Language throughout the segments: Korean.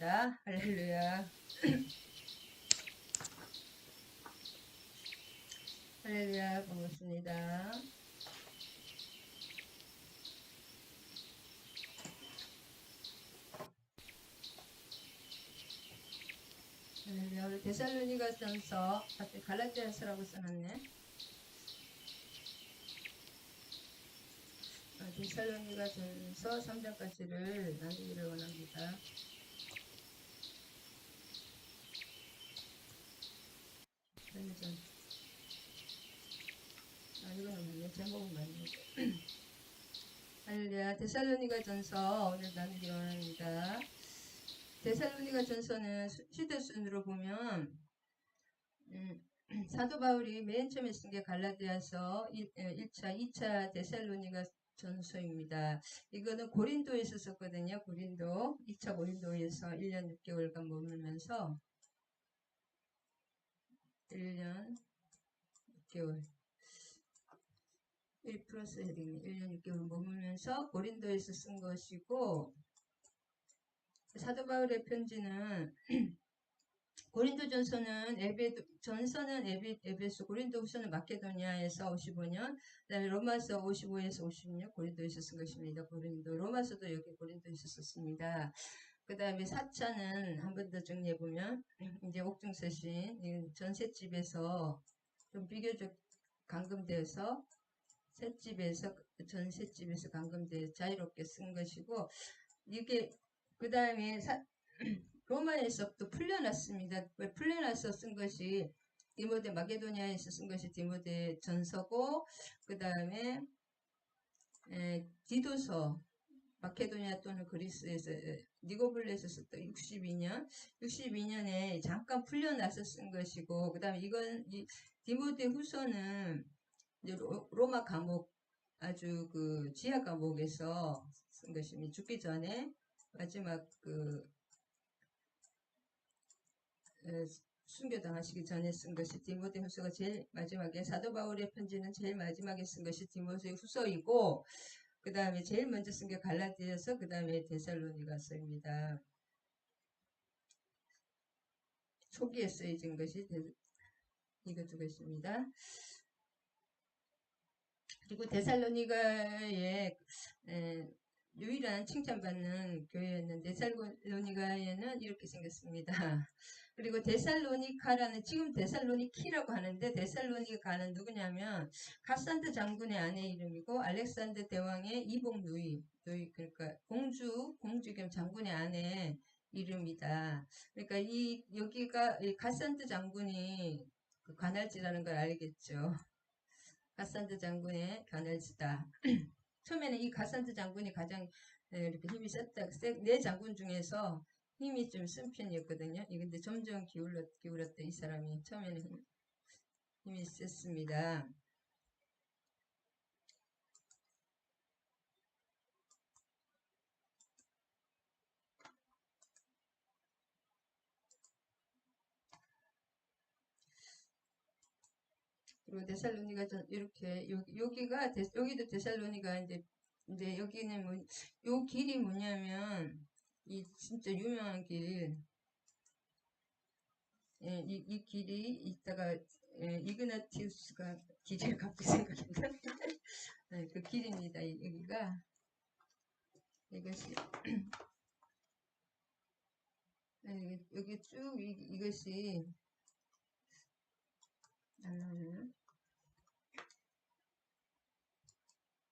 반갑습니다. 할렐루야. 할렐루야, 반갑습니다. 할렐루야. 우리 데살로니가전서 앞에 갈라디아서라고 써놨네. 데살로니가전서 3장까지를 나누기를 원합니다. 이거는 맞네. 제목은 맞네. 할렐루야. 데살로니가전서 오늘 나누기를 원합니다. 데살로니가전서는 시대순으로 보면 사도 바울이 맨 처음에 쓴 게 갈라디아서 1차, 2차 데살로니가 전서입니다. 이거는 고린도에서 썼거든요. 고린도. 2차 고린도에서 1년 6개월간 머물면서 1년 6개월 1 플러스 해야 되겠네. 1년 6개월 머물면서 고린도에서 쓴 것이고, 사도 바울의 편지는 고린도전서는 에베소, 고린도후서는 마케도니아에서 55년, 그다음에 로마서 55에서 56 고린도에서 쓴 것입니다. 로마서도 여기 고린도에서 썼습니다. 그다음에 4차는 한 번 더 정리해 보면 이제 옥중서신 전셋집에서 좀 비교적 감금되어서 전셋집에서 감금되어 자유롭게 쓴 것이고, 이게 그다음에 로마에서 또 풀려났습니다. 왜 풀려나서 쓴 것이 디모데 마게도니아에서 쓴 것이 디모데 전서고, 그 다음에 디도서 마케도니아 또는 그리스에서 니고블레에서 썼던 62년에 잠깐 풀려나서 쓴 것이고, 그 다음에 이 디모데 후서는 이제 로마 감옥 아주 그 지하 감옥에서 쓴 것입니다. 죽기 전에 마지막 순교당하시기 전에 쓴 것이 디모데 후서가 제일 마지막에, 사도 바울의 편지는 제일 마지막에 쓴 것이 디모데 후서이고, 그 다음에 제일 먼저 쓴 게 갈라디아서, 그 다음에 데살로니가서입니다. 초기에 쓰여진 것이 이거 두 것입니다. 그리고 데살로니가의 유일한 칭찬받는 교회였는데, 데살로니가에는 이렇게 생겼습니다. 그리고 데살로니카라는, 지금 데살로니키라고 하는데, 데살로니가는 누구냐면 카산드 장군의 아내 이름이고, 알렉산드 대왕의 이복 누이, 그러니까 공주 겸 장군의 아내 이름이다. 그러니까 여기가 카산드 장군이 관할지라는 걸 알겠죠. 가산드 장군의 관할지다. 처음에는 이 가산드 장군이 가장 이렇게 힘이 셌다. 네 장군 중에서 힘이 좀 센 편이었거든요. 근데 점점 기울었다. 이 사람이 처음에는 힘이 셌습니다. 그리고 데살로니가 이렇게 여기도 데살로니가인데, 근데 여기는 요 길이 뭐냐면 이 진짜 유명한 길. 이 길이 있다가 이그나티우스가 길을 갖고 생각했나? 네, 그 길입니다. 여기가 이것이 여기 쭉 이것이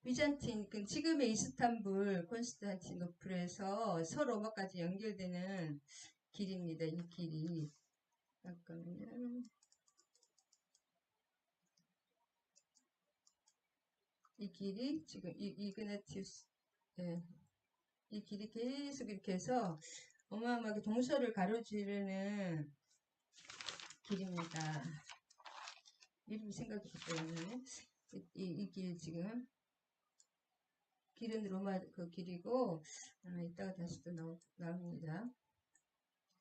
비잔틴, 지금의 이스탄불 콘스탄티노플에서 서로마까지 연결되는 길입니다. 이 길이. 잠깐만요. 이 길이 지금 이그나티우스, 이 길이 계속 이렇게 해서 어마어마하게 동서를 가로지르는 길입니다. 이름이 생각이 없어요. 이 길 지금 길은 로마 그 길이고, 이따가 다시 또 나옵니다.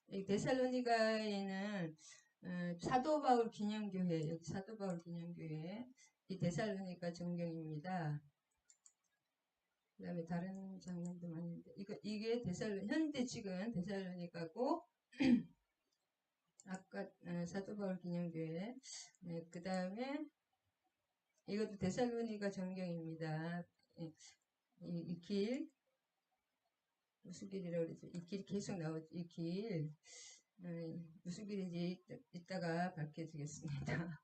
이 데살로니가에는 사도 바울 기념교회, 여기 사도 바울 기념교회, 이 데살로니가 정경입니다. 그다음에 다른 장면도 많은데 이게 현대 지금 데살로니가고 아까 사도 바울 기념교회. 네, 그다음에 이것도 데살로니가 전경입니다. 이 길 무슨 길이라고 그러죠? 이 길 계속 나오죠. 이 길 무슨 길인지 이따가 밝혀드리겠습니다.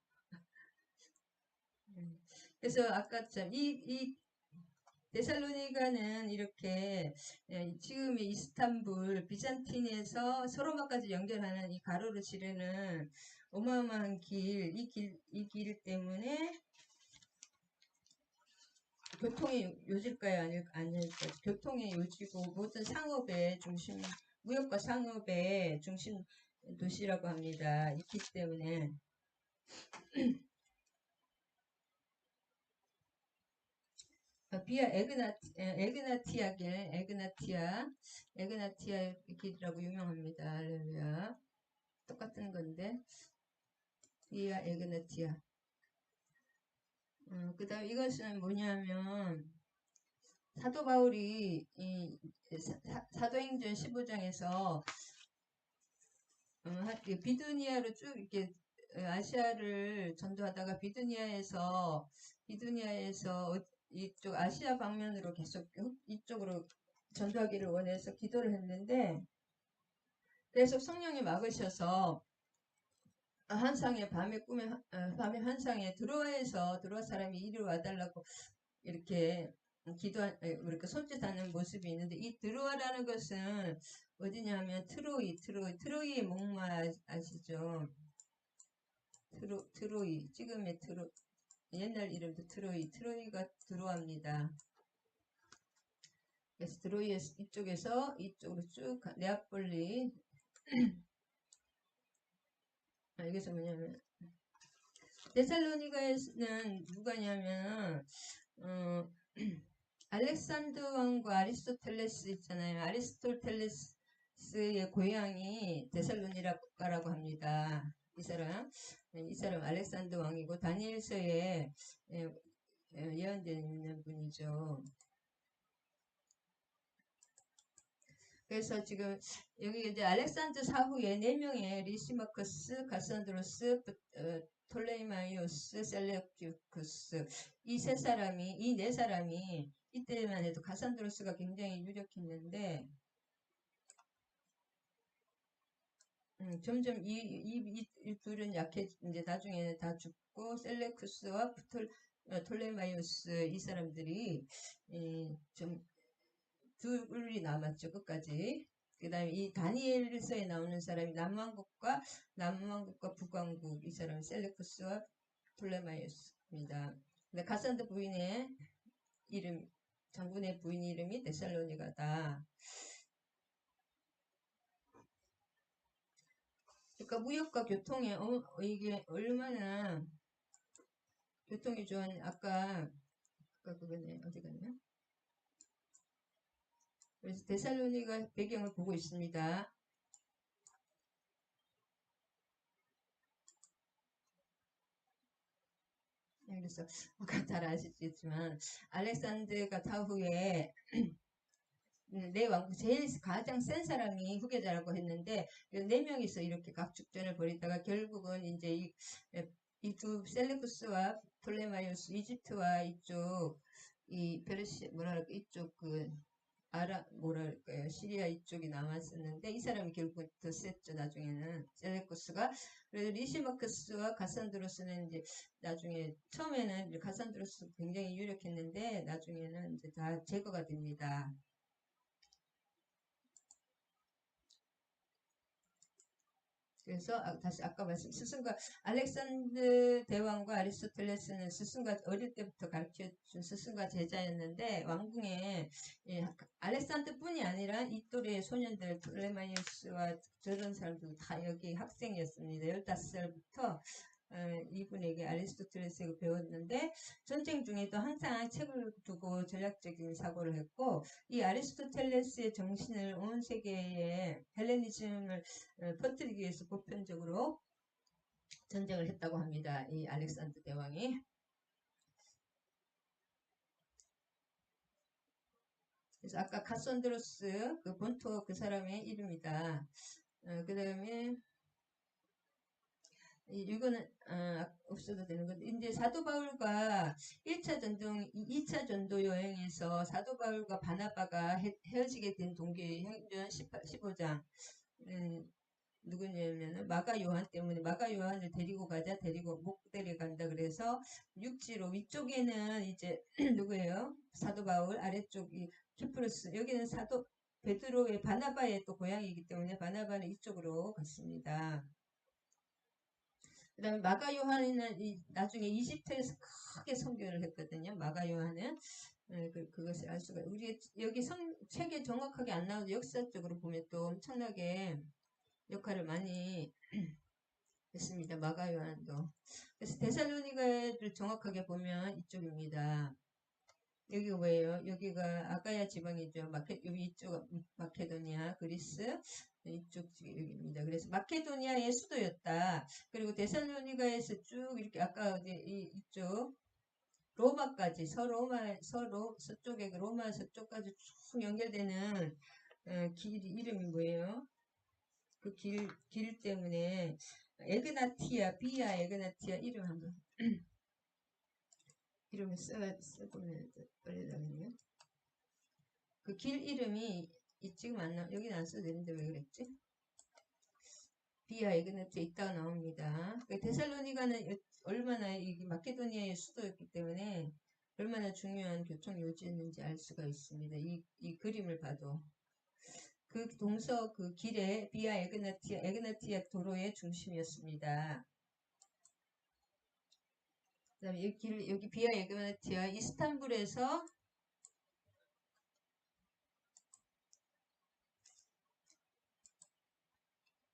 그래서 아까 이 데살로니가는 이렇게 지금의 이스탄불 비잔틴에서 서로마까지 연결하는 이 가로로 지르는 어마어마한 길, 이 길 때문에 교통의 요지일까요? 아닐까요? 교통의 요지고 모든 상업의 중심, 무역과 상업의 중심 도시라고 합니다. 이 길 때문에. 비아 에그나티아 길, 에그나티아 길이라고 유명합니다. 할렐루야. 똑같은 건데, 비아 에그나티아. 그 다음 이것은 뭐냐면, 사도 바울이 이 사도행전 15장에서 비두니아로 쭉 이렇게 아시아를 전도하다가 비두니아에서 이쪽 아시아 방면으로 계속 이쪽으로 전도하기를 원해서 기도를 했는데 계속 성령이 막으셔서 환상에 밤에 환상에 드로아 사람이 이리 와달라고 이렇게 이렇게 손짓하는 모습이 있는데 이 드로아라는 것은 어디냐면 트로이의 목마 아시죠? 트로이 지금의 옛날 이름도 트로이가 드로아입니다. 그래서 드로이 이쪽에서 이쪽으로 쭉 네아폴리 여기서 뭐냐면 데살로니가에는 누가냐면 알렉산드 왕과 아리스토텔레스 있잖아요. 아리스토텔레스의 고향이 데살로니가라고 합니다. 이 사람 알렉산드 왕이고 다니엘서에 예언되어 있는 분이죠. 그래서 지금 여기 이제 알렉산드 사후에 4명의 리시마커스, 가산드로스, 톨레이마이오스, 셀레우큐스 이 네 사람이 이때만 해도 가산드로스가 굉장히 유력했는데 점점 이 둘은 이제 나중에는 다 죽고 셀레쿠스와 톨레마이오스 이 사람들이 좀 둘이 남았죠 끝까지. 그 다음에 이 다니엘서에 나오는 사람이 남왕국과 북왕국 이 사람은 셀레쿠스와 톨레마이오스입니다. 근데 가산드 부인의 장군의 부인 이름이 데살로니가다. 그러니까 무역과 교통에 이게 얼마나 교통이 좋은 아까 그거네 어디 갔냐? 그래서 데살로니가 배경을 보고 있습니다. 그래서 아까 잘 아시겠지만 알렉산드가 타후에 내 왕국 제일 가장 센 사람이 후계자라고 했는데 4명이서 이렇게 각축전을 벌이다가 결국은 이제 이 두 셀레쿠스와 톨레마이오스 이집트와 이쪽 이 페르시 뭐랄까 이쪽 뭐랄까요 시리아 이쪽이 남았었는데 이 사람이 결국 더 셌죠 나중에는 셀레쿠스가. 그래서 리시마크스와 가산드로스는 이제 나중에 처음에는 가산드로스 굉장히 유력했는데 나중에는 이제 다 제거가 됩니다. 그래서 다시 아까 말씀 스승과 알렉산드 대왕과 아리스토텔레스는 스승과 어릴 때부터 가르쳐준 스승과 제자였는데 왕궁에 알렉산드뿐이 아니라 이 또래의 소년들 톨레마이오스와 저런 사람들 다 여기 학생이었습니다. 15살부터 이분에게 아리스토텔레스가 배웠는데 전쟁 중에도 항상 책을 두고 전략적인 사고를 했고 이 아리스토텔레스의 정신을 온 세계에 헬레니즘을 퍼뜨리기 위해서 보편적으로 전쟁을 했다고 합니다. 이 알렉산드 대왕이. 그래서 아까 카선드로스 그 본토 그 사람의 이름이다. 그 다음에 이거는 없어도 되는 건데 이제 사도 바울과 1차 전도 2차 전도 여행에서 사도 바울과 바나바가 헤어지게 된 동기행전 15장 누구냐면은 마가 요한 때문에 마가 요한을 데리고 가자 데리고 못 데려간다 그래서 육지로 위쪽에는 이제 누구예요? 사도 바울 아래쪽이 키프로스 여기는 사도 베드로의 바나바의 또 고향이기 때문에 바나바는 이쪽으로 갔습니다. 그 다음에 마가 요한은 나중에 이집트에서 크게 선교를 했거든요. 마가 요한은 그것을 알 수가 우리 여기 책에 정확하게 안 나오도 역사적으로 보면 또 엄청나게 역할을 많이 했습니다. 마가 요한도. 그래서 데살로니가를 정확하게 보면 이쪽입니다. 여기가 뭐예요? 여기가 아가야 지방이죠. 여기 이쪽 마케도니아, 그리스 이쪽 여기입니다. 그래서 마케도니아의 수도였다. 그리고 데살로니가에서 쭉 이렇게 아까 이쪽 로마까지 서쪽에 로마 서쪽까지 쭉 연결되는 길 이름이 뭐예요? 그 길 때문에 에그나티아 비아 에그나티아 이름 한번 이름을 써보면 어려다겠네요. 그 길 이름이 지금 안 나, 여기는 안 써도 되는데 왜 그랬지? 비아 에그네트에 있다가 나옵니다. 데살로니가는 얼마나 이 마케도니아의 수도였기 때문에 얼마나 중요한 교통 요지였는지 알 수가 있습니다. 이 그림을 봐도. 그 동서 그 길에 비아 에그나티아 도로의 중심이었습니다. 그 다음에 여기 비아 에그나티아 이스탄불에서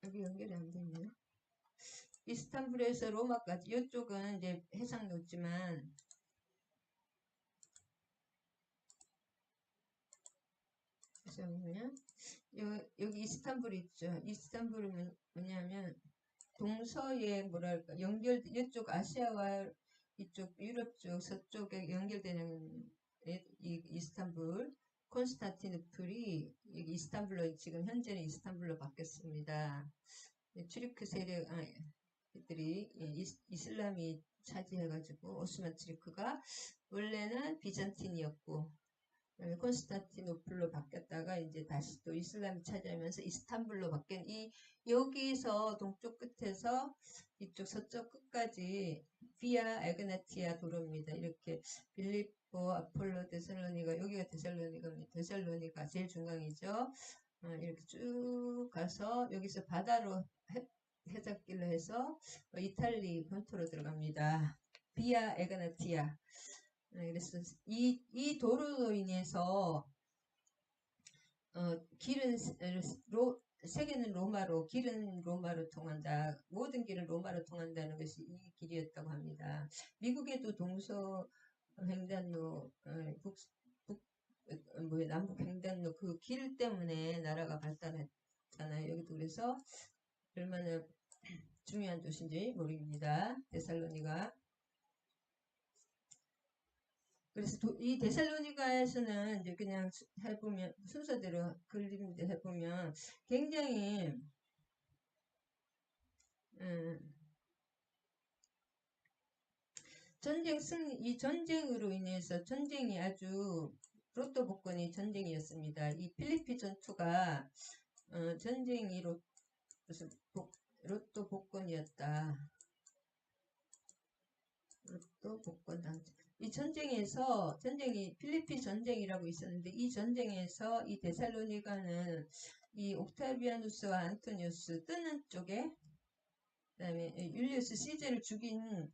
여기 연결이 안 되네요. 이스탄불에서 로마까지 이쪽은 이제 해상 놓지만 잠시만요. 여기 이스탄불 있죠. 이스탄불은 뭐냐면 동서에 뭐랄까 연결 이쪽 아시아와 이쪽 유럽 쪽 서쪽에 연결되는 이 이스탄불 콘스탄티누플이 여기 이스탄불로 지금 현재는 이스탄불로 바뀌었습니다. 튀르크 세력들이 이슬람이 차지해가지고 오스만 튀르크가 원래는 비잔틴이었고 콘스탄티노플로 바뀌었다가 이제 다시 또 이슬람이 차지하면서 이스탄불로 바뀐 여기서 동쪽 끝에서 이쪽 서쪽 끝까지 비아 에그나티아 도로입니다. 이렇게 빌립보, 아폴로, 데살로니가 여기가 데살로니가 제일 중앙이죠. 이렇게 쭉 가서 여기서 바다로 해적길로 해서 이탈리 본토로 들어갑니다. 비아 에그나티아. 그래서 이 도로로 인해서 길은 세계는 로마로 길은 로마로 통한다. 모든 길은 로마로 통한다는 것이 이 길이었다고 합니다. 미국에도 동서 횡단로 남북 횡단로 그 길 때문에 나라가 발달했잖아요. 여기도 그래서 얼마나 중요한 도시인지 모릅니다. 데살로니가. 그래서 이 데살로니가에서는 이제 그냥 해보면 순서대로 그림대 해보면 굉장히 이 전쟁으로 인해서 전쟁이 아주 로또 복권이 전쟁이었습니다. 이 필리피 전투가 전쟁이 로또 복권이었다. 로또 복권 당첨. 이 전쟁이 필리핀 전쟁이라고 있었는데 이 전쟁에서 이 데살로니가는 이 옥타비아누스와 안토니우스 뜨는 쪽에 그다음에 율리우스 시제를 죽인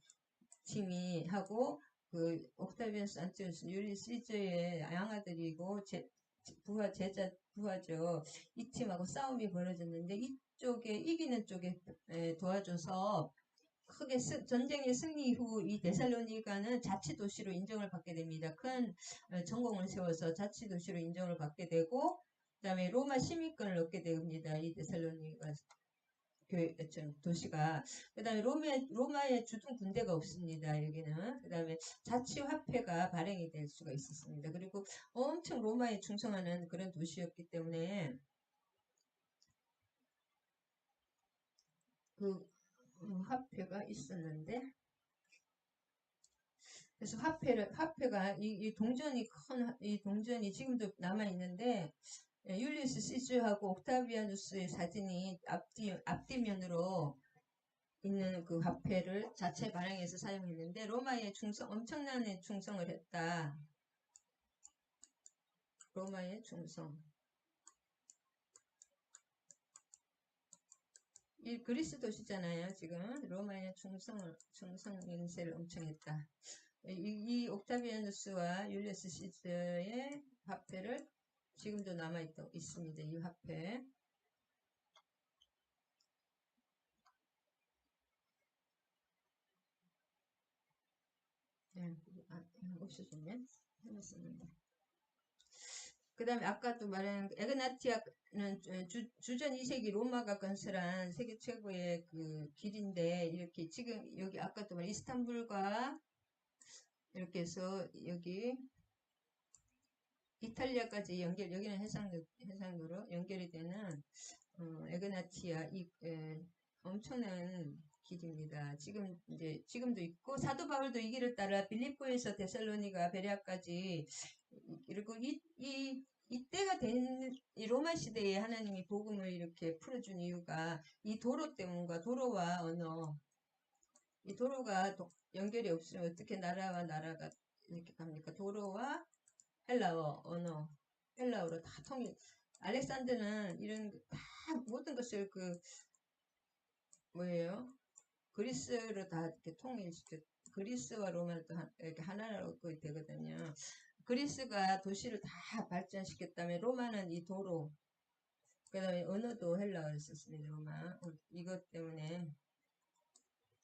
팀이 하고 그 옥타비아누스 안토니우스 율리우스 시제의 양아들이고 부하죠. 이 팀하고 싸움이 벌어졌는데 이쪽에 이기는 쪽에 도와줘서 크게 전쟁의 승리 이후 이 데살로니가는 자치도시로 인정을 받게 됩니다. 큰 전공을 세워서 자치도시로 인정을 받게 되고 그 다음에 로마 시민권을 얻게 됩니다. 이 데살로니가 도시가. 그 다음에 로마에 주둔 군대가 없습니다. 여기는. 그 다음에 자치화폐가 발행이 될 수가 있었습니다. 그리고 엄청 로마에 충성하는 그런 도시였기 때문에 그 화폐가 있었는데, 그래서 화폐가 이 동전이 이 동전이 지금도 남아 있는데, 율리우스 시즈하고 옥타비아누스의 사진이 앞뒤면으로 있는 그 화폐를 자체 발행해서 사용했는데, 로마에 엄청난 충성을 했다. 로마의 충성. 이 그리스 도시잖아요. 지금 로마의 충성 인세를 엄청 했다. 이 옥타비아누스와 율리우스 시즈의 화폐를 지금도 남아 있습니다. 이 화폐. 없어졌네. 해놨었는데. 그 다음에 아까 또 말한 에그나티아는 주전 2세기 로마가 건설한 세계 최고의 그 길인데, 이렇게 지금 여기 아까 또 말한 이스탄불과 이렇게 해서 여기 이탈리아까지 여기는 해상도로 연결이 되는 에그나티아 엄청난 길입니다. 지금도 있고, 사도 바울도 이 길을 따라 빌립보에서 데살로니가 베레아까지, 그리고 이때가 된 이 로마 시대에 하나님이 복음을 이렇게 풀어준 이유가 이 도로 때문과 도로와 언어, 이 도로가 연결이 없으면 어떻게 나라와 나라가 이렇게 갑니까? 도로와 헬라어, 언어, 헬라어로 다 알렉산더는 이런 다 모든 것을 뭐예요? 그리스로 다 이렇게 그리스와 로마를 또 이렇게 하나로 되거든요. 그리스가 도시를 다 발전시켰다면 로마는 이 도로, 그 다음에 언어도 헬라어를 썼습니다. 로마. 이것 때문에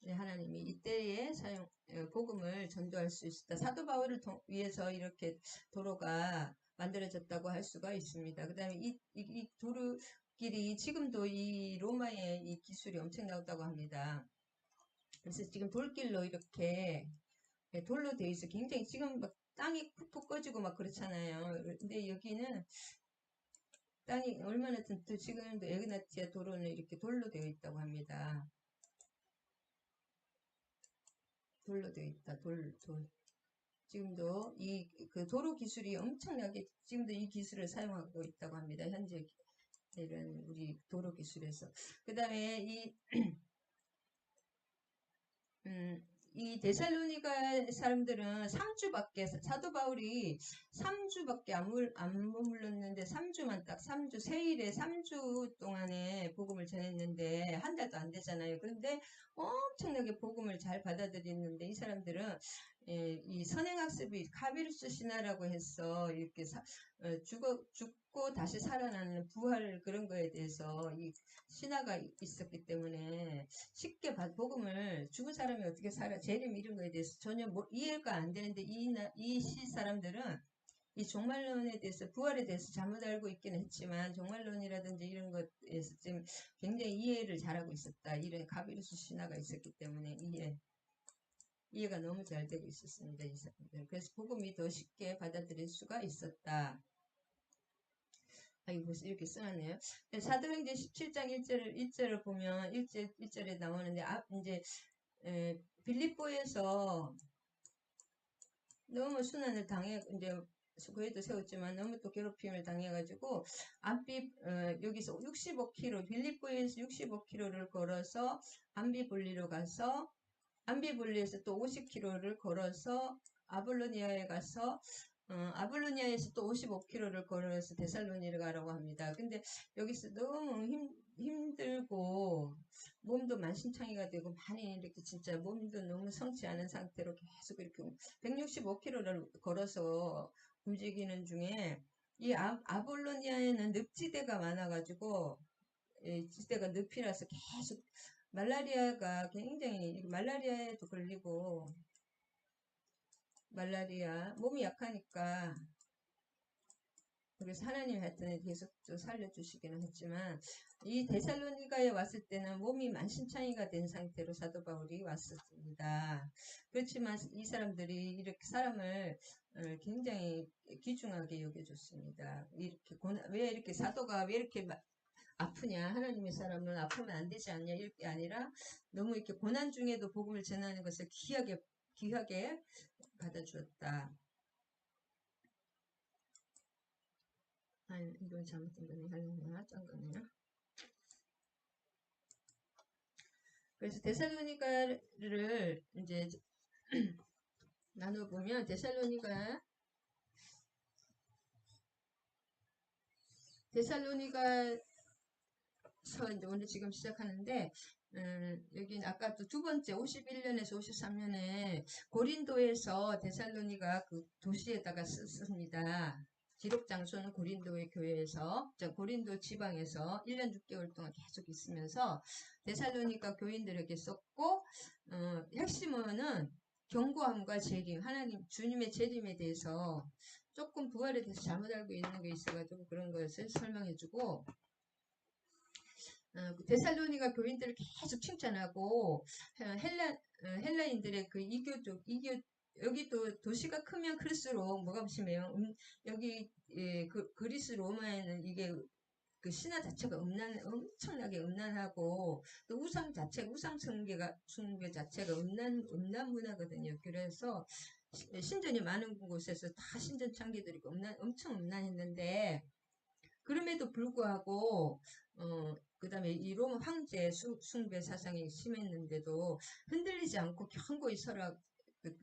하나님이 이때에 복음을 전도할 수 있었다. 사도 바울을 위해서 이렇게 도로가 만들어졌다고 할 수가 있습니다. 그 다음에 이 도로길이 지금도 이 로마의 이 기술이 엄청나다고 합니다. 그래서 지금 돌길로 이렇게 돌로 되어 있어. 굉장히 지금 막 땅이 푹푹 꺼지고 막 그렇잖아요. 근데 여기는 땅이 얼마나 지금도 에그나티아 도로는 이렇게 돌로 되어 있다고 합니다. 돌로 되어 있다. 돌. 지금도 그 도로 기술이 엄청나게 지금도 이 기술을 사용하고 있다고 합니다. 현재 이런 우리 도로 기술에서. 그 다음에 이 데살로니가 사람들은 3주밖에, 사도 바울이 3주밖에 안 머물렀는데 3주만 딱 3주, 세일에 3주 동안에 복음을 전했는데 한 달도 안 되잖아요. 그런데 엄청나게 복음을 잘 받아들였는데 이 사람들은 이 선행학습이 카비루스 신화라고 해서 이렇게 죽고 다시 살아나는 부활 그런 거에 대해서 이 신화가 있었기 때문에 쉽게 복음을 죽은 사람이 어떻게 살아 재림 이런 거에 대해서 전혀 이해가 안 되는데 이 시 사람들은 이 종말론에 대해서 부활에 대해서 잘못 알고 있기는 했지만 종말론이라든지 이런 것에서 지금 굉장히 이해를 잘하고 있었다. 이런 가비루스 신화가 있었기 때문에 이해가 너무 잘 되고 있었습니다. 이 사람들. 그래서 복음이 더 쉽게 받아들일 수가 있었다. 이거 이렇게 써놨네요. 사도행전 17장 1절을 보면 1절에 나오는데 이제 빌립보에서 너무 순환을 이제 교회도 세웠지만 너무 또 괴롭힘을 당해가지고 여기서 65km 빌립보에서 65km를 걸어서 암비볼리로 가서 암비볼리에서 또 50km를 걸어서 아볼로니아에 가서 아볼로니아에서 또 55km를 걸어서 데살로니를 가라고 합니다. 근데 여기서 너무 힘들고 몸도 만신창이가 되고 많이 이렇게 진짜 몸도 너무 성치 않은 상태로 계속 이렇게 165km를 걸어서 움직이는 중에 이 아볼로니아에는 늪지대가 많아가지고 지대가 늪이라서 계속 말라리아가 굉장히 말라리아에도 걸리고 몸이 약하니까 그래서 하나님 하여튼 계속 좀 살려주시기는 했지만 이 데살로니가에 왔을 때는 몸이 만신창이가 된 상태로 사도 바울이 왔었습니다. 그렇지만 이 사람들이 이렇게 사람을 굉장히 귀중하게 여겨줬습니다. 왜 이렇게 사도가 왜 이렇게 아프냐, 하나님의 사람은 아프면 안 되지 않냐, 이렇게 아니라 너무 이렇게 고난 중에도 복음을 전하는 것을 귀하게 받아주었다. 이건 잘못된 거네. 하려나? 짠 거네요. 그래서 데살로니가를 이제 나눠보면 데살로니가서 이제 오늘 지금 시작하는데 여기는 아까 또 두 번째 51년에서 53년에 고린도에서 데살로니가 그 도시에다가 썼습니다. 기록 장소는 고린도의 교회에서 고린도 지방에서 1년 6개월 동안 계속 있으면서 데살로니가 교인들에게 썼고 핵심어는 경고함과 재림, 하나님 주님의 재림에 대해서 조금 부활에 대해서 잘못 알고 있는 게 있어가지고 그런 것을 설명해주고 데살로니가 교인들을 계속 칭찬하고 헬라인들의 그 여기도 도시가 크면 클수록 뭐가 심해요? 여기 그리스 로마에는 이게 그 신화 자체가 엄청나게 음란하고 또 우상 숭배 자체가 음란 문화거든요. 그래서 신전이 많은 곳에서 다 신전 창기들이고 엄청 음란했는데 그럼에도 불구하고 그 다음에 이 로마 황제 숭배 사상이 심했는데도 흔들리지 않고 견고히 서로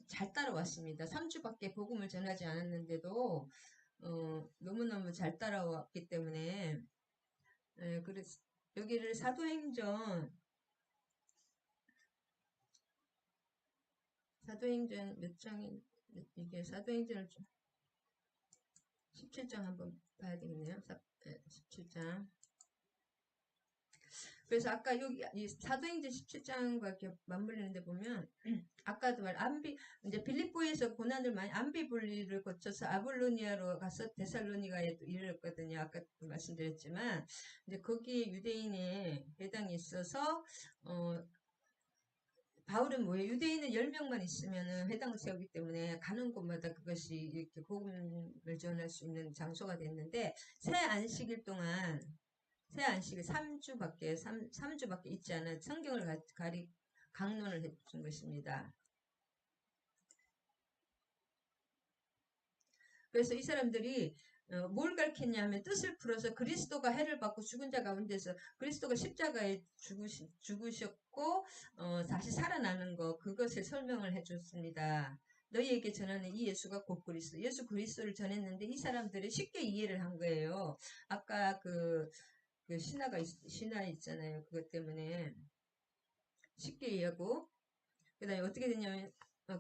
잘 따라왔습니다. 3주밖에 복음을 전하지 않았는데도 너무너무 잘 따라왔기 때문에 그래서 여기를 사도행전 몇 장이 이게 사도행전을 17장 한번 봐야 되겠네요. 17장. 그래서 아까 여기 이 사도행전 17장과 이렇게 맞물리는데 보면 아까도 이제 빌립보에서 고난을 많이 암비불리를 거쳐서 아볼로니아로 가서 데살로니가에 이르렀거든요. 아까 말씀드렸지만 이제 거기에 유대인의 회당이 있어서 바울은 뭐예요? 유대인은 10명만 있으면 회당을 세우기 때문에 가는 곳마다 그것이 이렇게 복음을 전할 수 있는 장소가 됐는데 새 안식일 동안 새 안식일 3주밖에 있지 않아 성경을 강론을 해준 것입니다. 그래서 이 사람들이 뭘 가르쳤냐 하면 뜻을 풀어서 그리스도가 해를 받고 죽은 자 가운데서 그리스도가 십자가에 죽으셨고 다시 살아나는 거 그것을 설명을 해줬습니다. 너희에게 전하는 이 예수가 곧 그리스도 예수 그리스도를 전했는데 이 사람들이 쉽게 이해를 한 거예요. 아까 그 신화 있잖아요. 그것 때문에 쉽게 이해하고 그 다음에 어떻게 됐냐면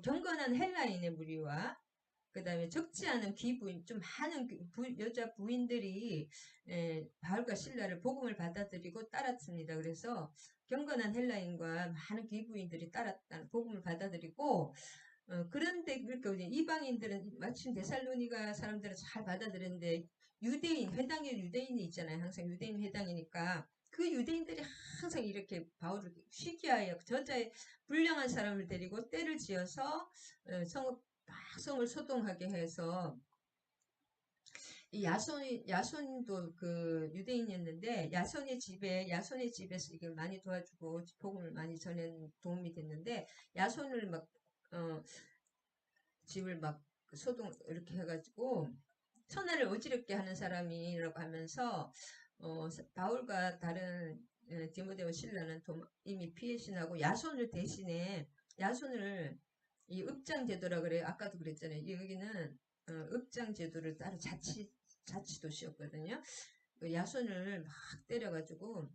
경건한 헬라인의 무리와 그 다음에 적지 않은 귀부인, 좀 많은 여자 부인들이 바울과 실라를 복음을 받아들이고 따랐습니다. 그래서 경건한 헬라인과 많은 귀부인들이 복음을 받아들이고 그런데 그러니까 이방인들은 마침 데살로니가 사람들은 잘 받아들였는데 회당에 유대인이 있잖아요. 항상 유대인 회당이니까 그 유대인들이 항상 이렇게 바울을 시기하여 저자의 불량한 사람을 데리고 때를 지어서 성을 소동하게 해서 이 야손도 그 유대인이었는데 야손의 집에서 이걸 많이 도와주고 복음을 많이 전한 도움이 됐는데 야손을 집을 소동 이렇게 해가지고 천하를 어지럽게 하는 사람이라고 하면서 바울과 다른 디모데와 실라는 이미 피해신하고 야손을 대신에 야손을 이 읍장제도라 그래요. 아까도 그랬잖아요. 여기는 읍장제도를 따로 자치도시였거든요. 그 야손을 막 때려가지고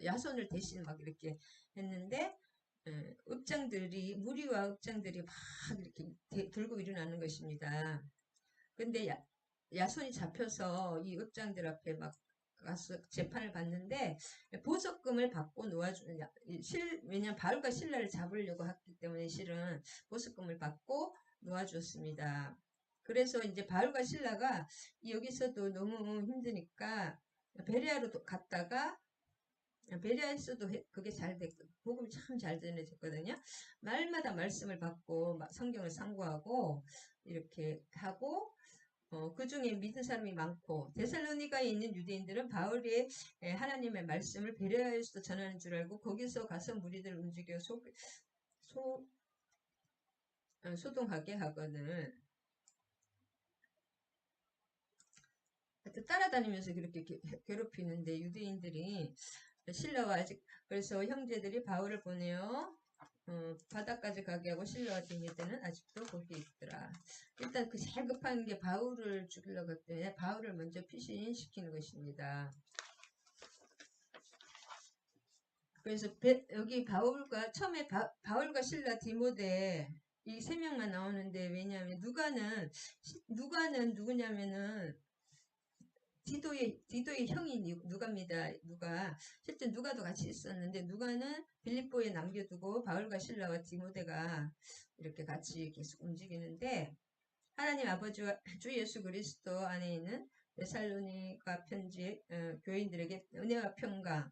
야손을 대신 막 이렇게 했는데 무리와 읍장들이 막 이렇게 들고 일어나는 것입니다. 근데 야손이 잡혀서 이 읍장들 앞에 막 가서 재판을 받는데 보석금을 받고 놓아주는 왜냐면 바울과 실라를 잡으려고 했기 때문에 실은 보석금을 받고 놓아주었습니다. 그래서 이제 바울과 실라가 여기서도 너무 힘드니까 베레아로 갔다가 베레아에서도 그게 잘 됐고 복음이 참 잘 전해졌거든요. 말마다 말씀을 받고 성경을 상고하고 이렇게 하고 그 중에 믿은 사람이 많고 데살로니가에 있는 유대인들은 바울이 하나님의 말씀을 베레아에서도 전하는 줄 알고 거기서 가서 무리들을 움직여 소동하게 하거든. 따라다니면서 그렇게 괴롭히는데 유대인들이 신라와 아직 그래서 형제들이 바울을 보내요. 바다까지 가게 하고 신라와 디메데는 아직도 거기 있더라. 일단 그 제일 급한 게 바울을 죽이려고 했더니 바울을 먼저 피신시키는 것입니다. 그래서 여기 바울과 처음에 바울과 신라 디모데 이 세 명만 나오는데 왜냐하면 누가는 누구냐면은 디도의 형이 누가입니다. 누가 실제 누가도 같이 있었는데 누가는 빌립보에 남겨두고 바울과 신라와 디모데가 이렇게 같이 계속 움직이는데 하나님 아버지와 주 예수 그리스도 안에 있는 데살로니가 편지 교인들에게 은혜와 평강.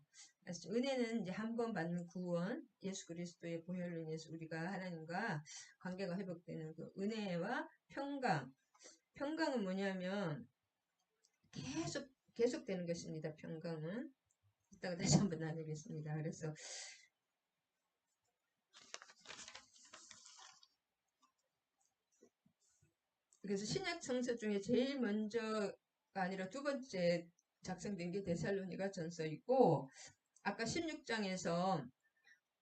은혜는 이제 한 번 받는 구원, 예수 그리스도의 보혈로 인해서 우리가 하나님과 관계가 회복되는 그 은혜와 평강. 평강은 뭐냐면 계속 되는 것입니다. 평강은 이따가 다시 한번 나누겠습니다. 그래서 신약 성서 중에 제일 먼저가 아니라 두 번째 작성된 게 데살로니가 전서이고 아까 16장에서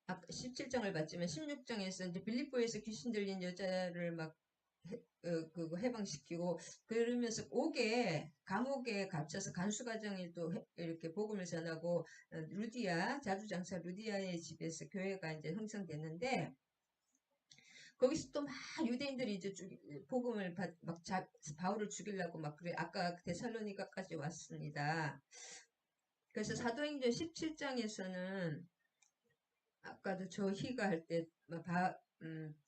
아까 17장을 봤지만 16장에서 이제 빌립보에서 귀신 들린 여자를 막 그거 해방시키고 그러면서 감옥에 갇혀서 간수 과정에 또 이렇게 복음을 전하고 루디아 자주장사 루디아의 집에서 교회가 이제 형성됐는데 거기서 또 막 유대인들이 이제 복음을 바울을 죽이려고 막 그래 아까 데살로니가까지 왔습니다. 그래서 사도행전 17장에서는 아까도 저 희가 할 때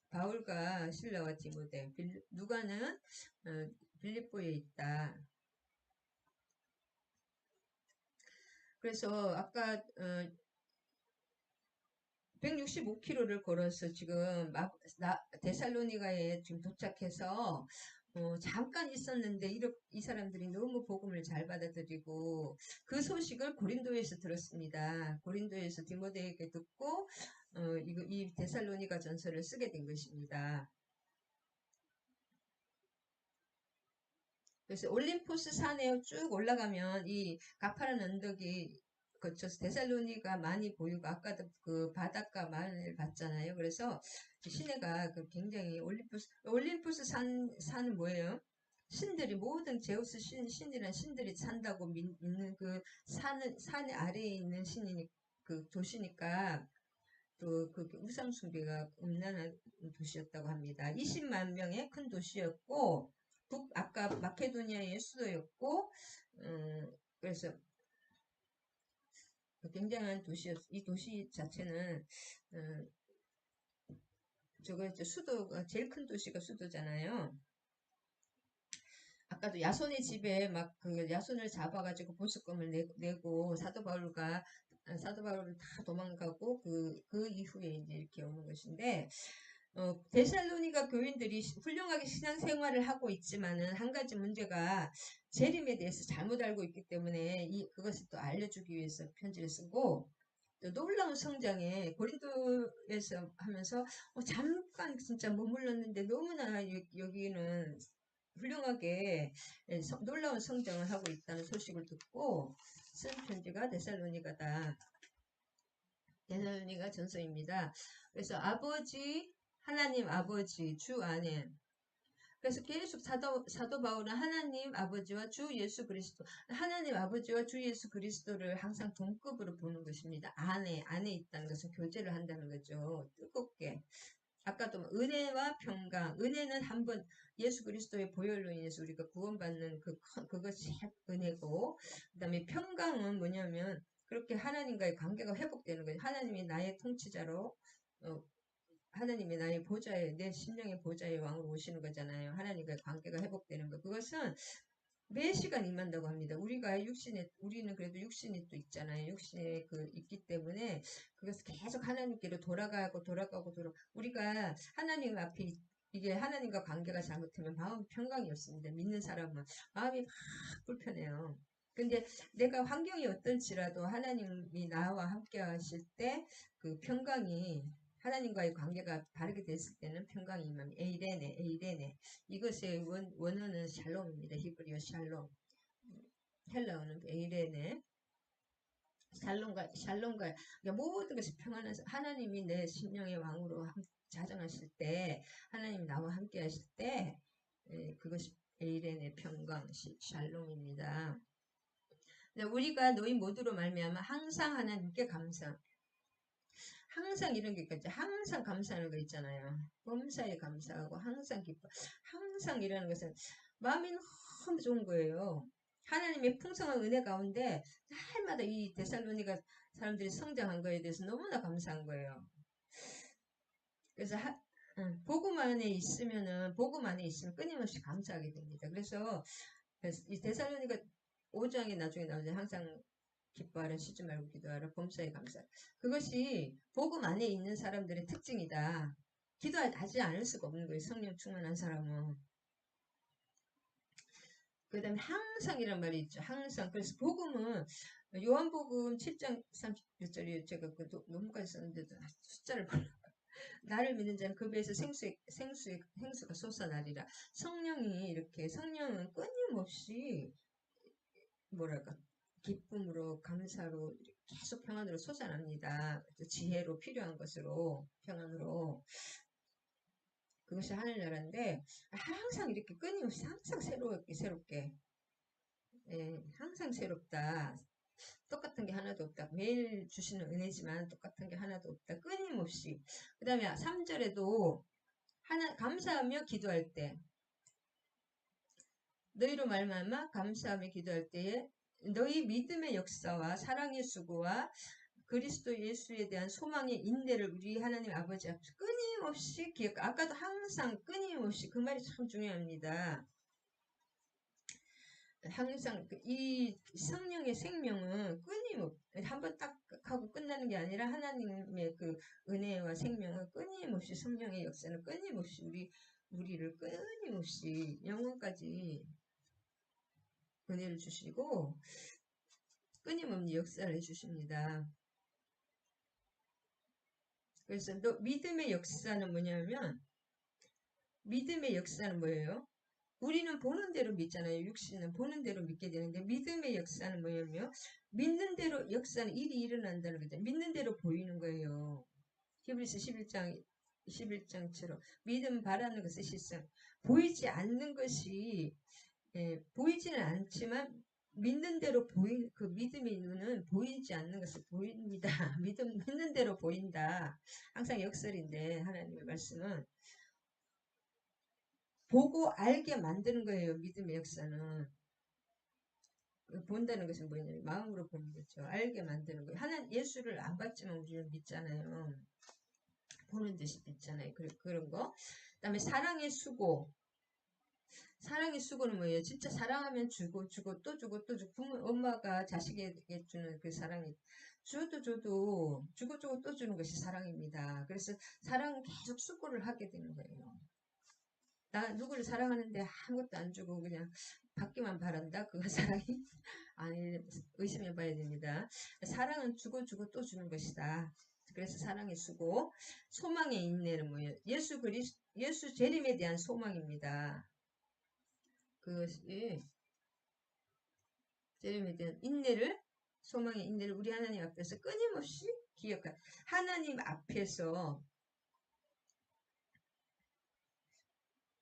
바울과 실라와 디모데 누가는 빌립보에 있다. 그래서 아까 165km를 걸어서 지금 데살로니가에 지금 도착해서 잠깐 있었는데 이 사람들이 너무 복음을 잘 받아들이고 그 소식을 고린도에서 들었습니다. 고린도에서 디모데에게 듣고 이 데살로니가 전서를 쓰게 된 것입니다. 그래서 올림포스 산에 쭉 올라가면 이 가파른 언덕이 거쳐서 데살로니가 많이 보이고 아까도 그 바닷가만을 봤잖아요. 그래서 시내가 굉장히 올림포스 산은 뭐예요? 신들이 모든 제우스 신이란 신들이 산다고 믿는 그 산 아래에 있는 그 도시니까 또 그 우상 숭배가 음란한 도시였다고 합니다. 20만 명의 큰 도시였고 아까 마케도니아의 수도였고 그래서 굉장한 이 도시 자체는 저거 수도가 제일 큰 도시가 수도잖아요. 아까도 야손의 집에 막 그 야손을 잡아가지고 보석금을 내고 사도 바울을 다 도망가고 그 이후에 이제 이렇게 오는 것인데 데살로니가 교인들이 훌륭하게 신앙생활을 하고 있지만은 한 가지 문제가 재림에 대해서 잘못 알고 있기 때문에 그것을 또 알려주기 위해서 편지를 쓰고 또 놀라운 성장에 고린도에서 하면서 잠깐 진짜 머물렀는데 너무나 여기는 훌륭하게 놀라운 성장을 하고 있다는 소식을 듣고 쓴 편지가 데살로니가 전서입니다. 그래서 하나님 아버지 주 안에 그래서 계속 사도 바울은 하나님 아버지와 주 예수 그리스도 하나님 아버지와 주 예수 그리스도를 항상 동급으로 보는 것입니다. 안에 있다는 것은 교제를 한다는 거죠. 뜨겁게 아까도 은혜와 평강 은혜는 한번 예수 그리스도의 보혈로 인해서 우리가 구원받는 그것이 은혜고 그 다음에 평강은 뭐냐면 그렇게 하나님과의 관계가 회복되는 거예요. 하나님이 나의 통치자로 하나님이 나의 내 심령의 보좌의 왕으로 오시는 거잖아요. 하나님과의 관계가 회복되는 거. 그것은 매 시간 임한다고 합니다. 우리는 그래도 육신이 또 있잖아요. 육신에 있기 때문에 그것을 계속 하나님께로 우리가 하나님 앞에 이게 하나님과 관계가 잘못되면 마음 평강이 없습니다. 믿는 사람은 마음이 막 불편해요. 근데 내가 환경이 어떨지라도 하나님이 나와 함께 하실 때 그 평강이 하나님과의 관계가 바르게 됐을 때는 평강이 임합니다. 에이레네. 이것의 원어는 샬롬입니다. 히브리어 샬롬. 헬라어는 에이레네. 샬롬과 그러니까 모든 것이 평안한 하나님이 내 심령의 왕으로 자정하실 때 하나님 나와 함께 하실 때 그것이 에이레네 평강 샬롬입니다. 우리가 너희 모두로 말미암아 항상 하나님께 항상 이런 게 있겠죠. 항상 감사하는 거 있잖아요. 범사에 감사하고 항상 기뻐. 항상 이라는 것은 마음이 너무 좋은 거예요. 하나님의 풍성한 은혜 가운데 날마다 이 데살로니가 사람들이 성장한 거에 대해서 너무나 감사한 거예요. 그래서 복음 안에 있으면 끊임없이 감사하게 됩니다. 그래서 이 데살로니가 5장에 나중에 나오죠. 항상 기뻐하라, 쉬지 말고 기도하라, 범사에 감사. 그것이 복음 안에 있는 사람들의 특징이다. 기도하지 않을 수가 없는 거예요. 성령 충만한 사람은. 그 다음에 항상이란 말이 있죠. 항상. 그래서 복음은 요한복음 7장 30절이에요. 제가 그 논문까지 썼는데도 숫자를 몰라. 나를 믿는 자는 그 배에서 생수가 솟아나리라. 성령은 끊임없이 뭐랄까 기쁨으로 감사로 계속 평안으로 솟아납니다. 지혜로 필요한 것으로 평안으로 그것이 하늘나라인데 항상 이렇게 끊임없이 항상 새롭게 항상 새롭다. 똑같은 게 하나도 없다. 매일 주시는 은혜지만 똑같은 게 하나도 없다. 끊임없이. 그 다음에 3절에도 감사하며 기도할 때 너희로 말미암아 감사하며 기도할 때에 너희 믿음의 역사와 사랑의 수고와 그리스도 예수에 대한 소망의 인내를 우리 하나님 아버지 앞에 끊임없이 아까도 항상 끊임없이 그 말이 참 중요합니다. 항상 이 성령의 생명은 한번 딱 하고 끝나는 게 아니라 하나님의 그 은혜와 생명은 끊임없이 성령의 역사는 끊임없이 우리를 끊임없이 영원까지 은혜를 주시고 끊임없는 역사를 해주십니다. 그래서 믿음의 역사는 뭐예요? 우리는 보는 대로 믿잖아요. 육신은 보는 대로 믿게 되는데 믿음의 역사는 뭐냐면 믿는 대로 역사는 일이 일어난다는 거죠. 믿는 대로 보이는 거예요. 히브리서 11장처럼 믿음 바라는 것은 실상 보이지 않는 것이 보이지는 않지만 믿는 대로 그 믿음의 눈은 보이지 않는 것을 보입니다. 믿는 대로 보인다. 항상 역설인데 하나님의 말씀은 보고 알게 만드는 거예요. 믿음의 역사는. 본다는 것은 뭐냐면 마음으로 보는 거죠. 알게 만드는 거예요. 예수를 안 봤지만 우리는 믿잖아요. 보는 듯이 믿잖아요. 그런 거. 그 다음에 사랑의 수고는 뭐예요? 진짜 사랑하면 주고 또 주고 엄마가 자식에게 주는 그 사랑이 줘도 주고 또 주는 것이 사랑입니다. 그래서 사랑은 계속 수고를 하게 되는 거예요. 나 누구를 사랑하는데 아무것도 안 주고 그냥 받기만 바란다? 그거 사랑이? 아니, 의심해 봐야 됩니다. 사랑은 주고 또 주는 것이다. 그래서 사랑의 수고, 소망의 인내는 뭐예요? 예수 재림에 대한 소망입니다. 그것이 재림에 대한 소망의 인내를 우리 하나님 앞에서 끊임없이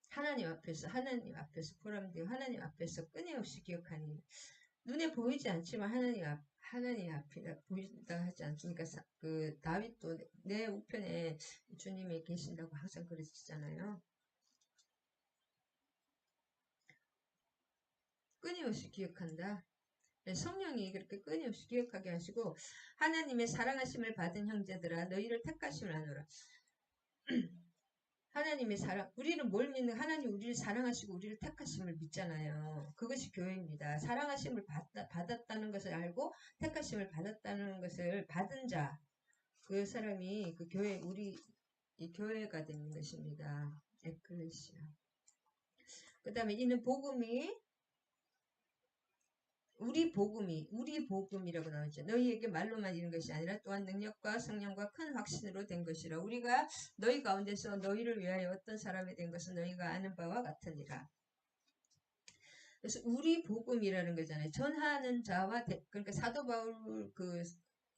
하나님 앞에서 보람되고 하나님 앞에서 끊임없이 기억하니 눈에 보이지 않지만 하나님 앞에 보인다 하지 않습니까? 그 다윗도 내 우편에 주님이 계신다고 항상 그러시잖아요. 끊임없이 기억한다. 성령이 그렇게 끊임없이 기억하게 하시고 하나님의 사랑하심을 받은 형제들아 너희를 택하심을 하노라. 하나님의 사랑, 우리는 뭘 믿는, 하나님 우리를 사랑하시고 우리를 택하심을 믿잖아요. 그것이 교회입니다. 사랑하심을 받았다는 것을 알고 택하심을 받았다는 것을 받은 자, 그 사람이 그 교회, 우리 이 교회가 되는 것입니다. 에클레시아. 그 다음에 이는 복음이 우리 복음이라고 나왔죠. 너희에게 말로만 이른 것이 아니라 또한 능력과 성령과 큰 확신으로 된 것이라. 우리가 너희 가운데서 너희를 위하여 어떤 사람이 된 것은 너희가 아는 바와 같으니라. 그래서 우리 복음이라는 거잖아요. 전하는 자와 그러니까 사도 바울 그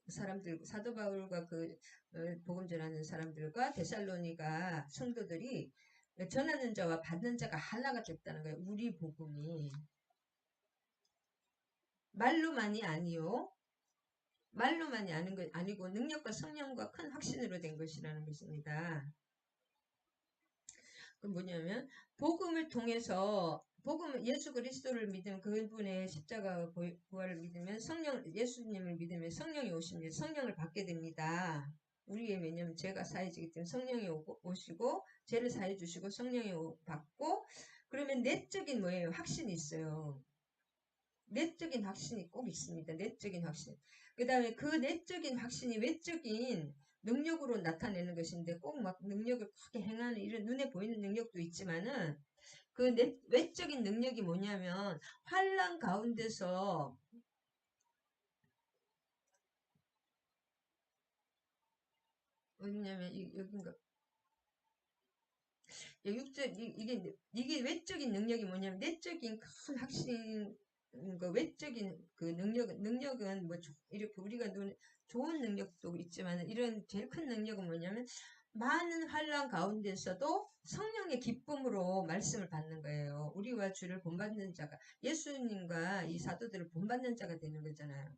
사람들, 사도 바울과 그 복음 전하는 사람들과 데살로니가 성도들이 전하는 자와 받는 자가 하나가 됐다는 거예요. 우리 복음이. 말로만이 아니요. 말로만이 아는 것 아니고 능력과 성령과 큰 확신으로 된 것이라는 것입니다. 그 뭐냐면 복음을 통해서 예수 그리스도를 믿으면 그분의 십자가 부활을 믿으면 예수님을 믿으면 성령이 오십니다. 성령을 받게 됩니다. 우리의 왜냐면 죄가 사해지기 때문에 성령이 오시고 죄를 사해 주시고 성령이 받고 그러면 내적인 뭐예요? 확신이 있어요. 내적인 확신이 꼭 있습니다. 내적인 확신. 그 다음에 그 내적인 확신이 외적인 능력으로 나타내는 것인데 꼭 막 능력을 크게 행하는 이런 눈에 보이는 능력도 있지만은 그 외적인 능력이 뭐냐면 환난 가운데서 어디냐면 여긴가 이게 외적인 능력이 뭐냐면 내적인 큰 확신 그 외적인 그 능력은 뭐 이렇게 우리가 좋은 능력도 있지만 이런 제일 큰 능력은 뭐냐면 많은 환란 가운데서도 성령의 기쁨으로 말씀을 받는 거예요. 우리와 주를 본받는 자가 예수님과 이 사도들을 본받는 자가 되는 거잖아요.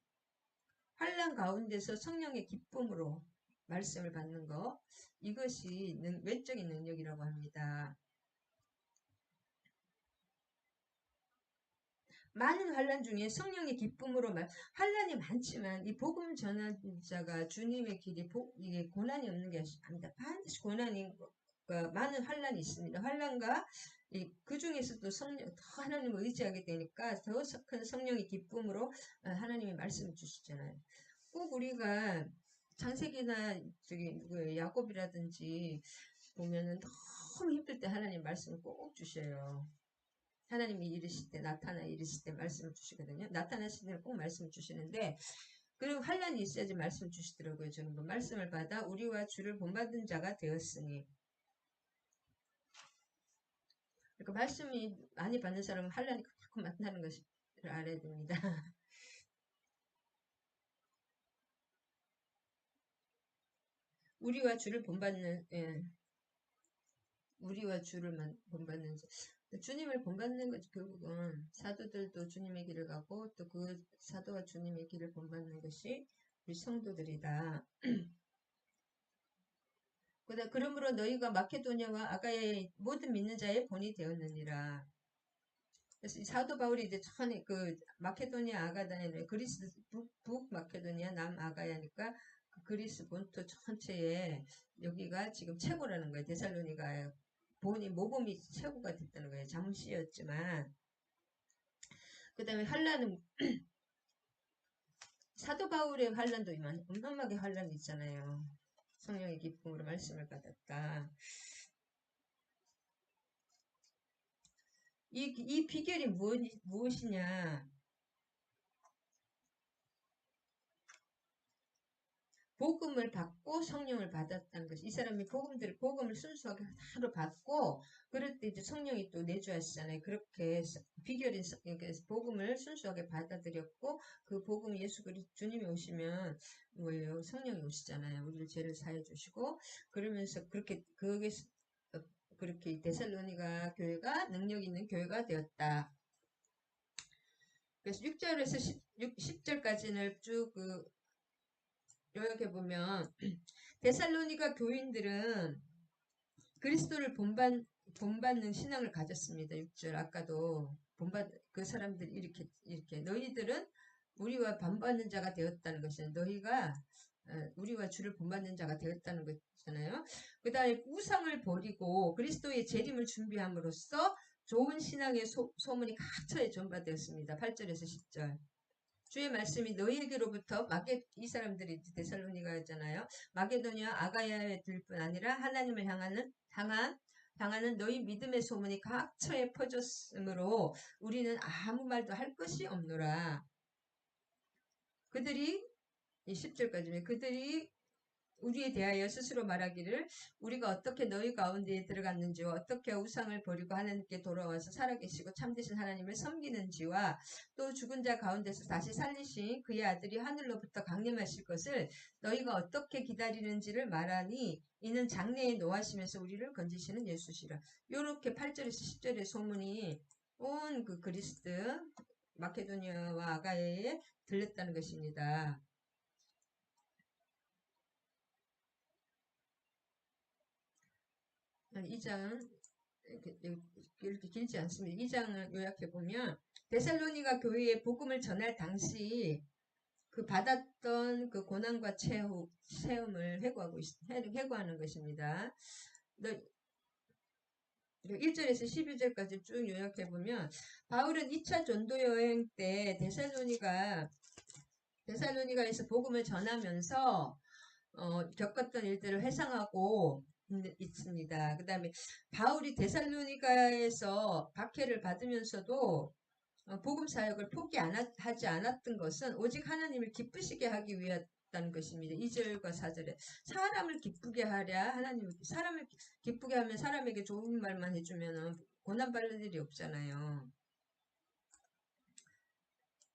환란 가운데서 성령의 기쁨으로 말씀을 받는 거 이것이 외적인 능력이라고 합니다. 많은 환란 중에 성령의 기쁨으로 환란이 많지만 이 복음 전하자가 주님의 길이 이게 고난이 없는 게 아닙니다. 반드시 고난이 많은 환란이 있습니다. 환란과 그 중에서도 더 하나님을 의지하게 되니까 더 큰 성령의 기쁨으로 하나님의 말씀을 주시잖아요. 꼭 우리가 창세기나 야곱이라든지 보면은 너무 힘들 때 하나님 말씀을 꼭 주셔요. 하나님이 이르실 때 나타나 이르실 때 말씀을 주시거든요. 나타나실 때는 꼭 말씀을 주시는데 그리고 환란이 있어야지 말씀을 주시더라고요. 저는 뭐 말씀을 받아 우리와 주를 본받은 자가 되었으니 그러니까 말씀이 많이 받는 사람은 환란이 크고 만나는 것을 알아야 됩니다. 우리와 주를 본받는 우리와 주를 본받는 주님을 본받는 거지. 결국은 사도들도 주님의 길을 가고 또 그 사도와 주님의 길을 본받는 것이 우리 성도들이다. 그러므로 너희가 마케도냐와 아가야의 모든 믿는 자의 본이 되었느니라. 그래서 이 사도 바울이 이제 전에 그 마케도니아 아가다에는 그리스 북 마케도니아 남 아가야니까 그 그리스 본토 전체에 여기가 지금 최고라는 거예요. 데살로니가 모범이 최고가 됐다는 거예요. 잠시였지만 그 다음에 환란은 사도 바울의 환란도 어마어마하게 환란이 있잖아요. 성령의 기쁨으로 말씀을 받았다. 이 비결이 무엇이냐? 복음을 받고 성령을 받았다는 것이 이 사람이 복음을 순수하게 하루 받고 그럴 때 이제 성령이 또 내주하시잖아요. 그렇게 비결인 복음을 순수하게 받아들였고 그 복음 예수 그리스도 주님이 오시면 뭐예요? 성령이 오시잖아요. 우리를 죄를 사해 주시고 그러면서 그렇게 데살로니가 교회가 능력 있는 교회가 되었다. 그래서 6절에서 10절까지는 쭉 요약해보면 데살로니가 교인들은 그리스도를 본받는 신앙을 가졌습니다. 6절 아까도 그 사람들이 이렇게 너희들은 우리와 본받는 자가 되었다는 것은 너희가 우리와 주를 본받는 자가 되었다는 거잖아요. 그 다음에 우상을 버리고 그리스도의 재림을 준비함으로써 좋은 신앙의 소문이 각처에 전파되었습니다. 8절에서 10절. 주의 말씀이 너희에게로부터 이 사람들이 데살로니가였잖아요. 마게도니아 아가야에 들 뿐 아니라 하나님을 향하는 너희 믿음의 소문이 각처에 퍼졌으므로 우리는 아무 말도 할 것이 없노라. 그들이 10절까지는 그들이 우리에 대하여 스스로 말하기를 우리가 어떻게 너희 가운데에 들어갔는지와 어떻게 우상을 버리고 하나님께 돌아와서 살아계시고 참되신 하나님을 섬기는지와 또 죽은 자 가운데서 다시 살리신 그의 아들이 하늘로부터 강림하실 것을 너희가 어떻게 기다리는지를 말하니 이는 장래에 노하시면서 우리를 건지시는 예수시라. 요렇게 8절에서 10절의 소문이 온 그 그리스드 마케도니아와 아가야에 들렸다는 것입니다. 2장 이렇게 길지 않습니다. 2장을 요약해 보면 데살로니가 교회에 복음을 전할 당시 그 받았던 그 고난과 체험을 회고하는 것입니다. 1절에서 12절까지 쭉 요약해 보면 바울은 2차 전도 여행 때 데살로니가에서 복음을 전하면서 겪었던 일들을 회상하고 있습니다. 그 다음에 바울이 데살로니가에서 박해를 받으면서도 복음 사역을 포기하지 않았던 것은 오직 하나님을 기쁘시게 하기 위했다는 것입니다. 2절과 4절에 사람을 기쁘게 하랴 사람을 기쁘게 하면 사람에게 좋은 말만 해주면 고난받을 일이 없잖아요.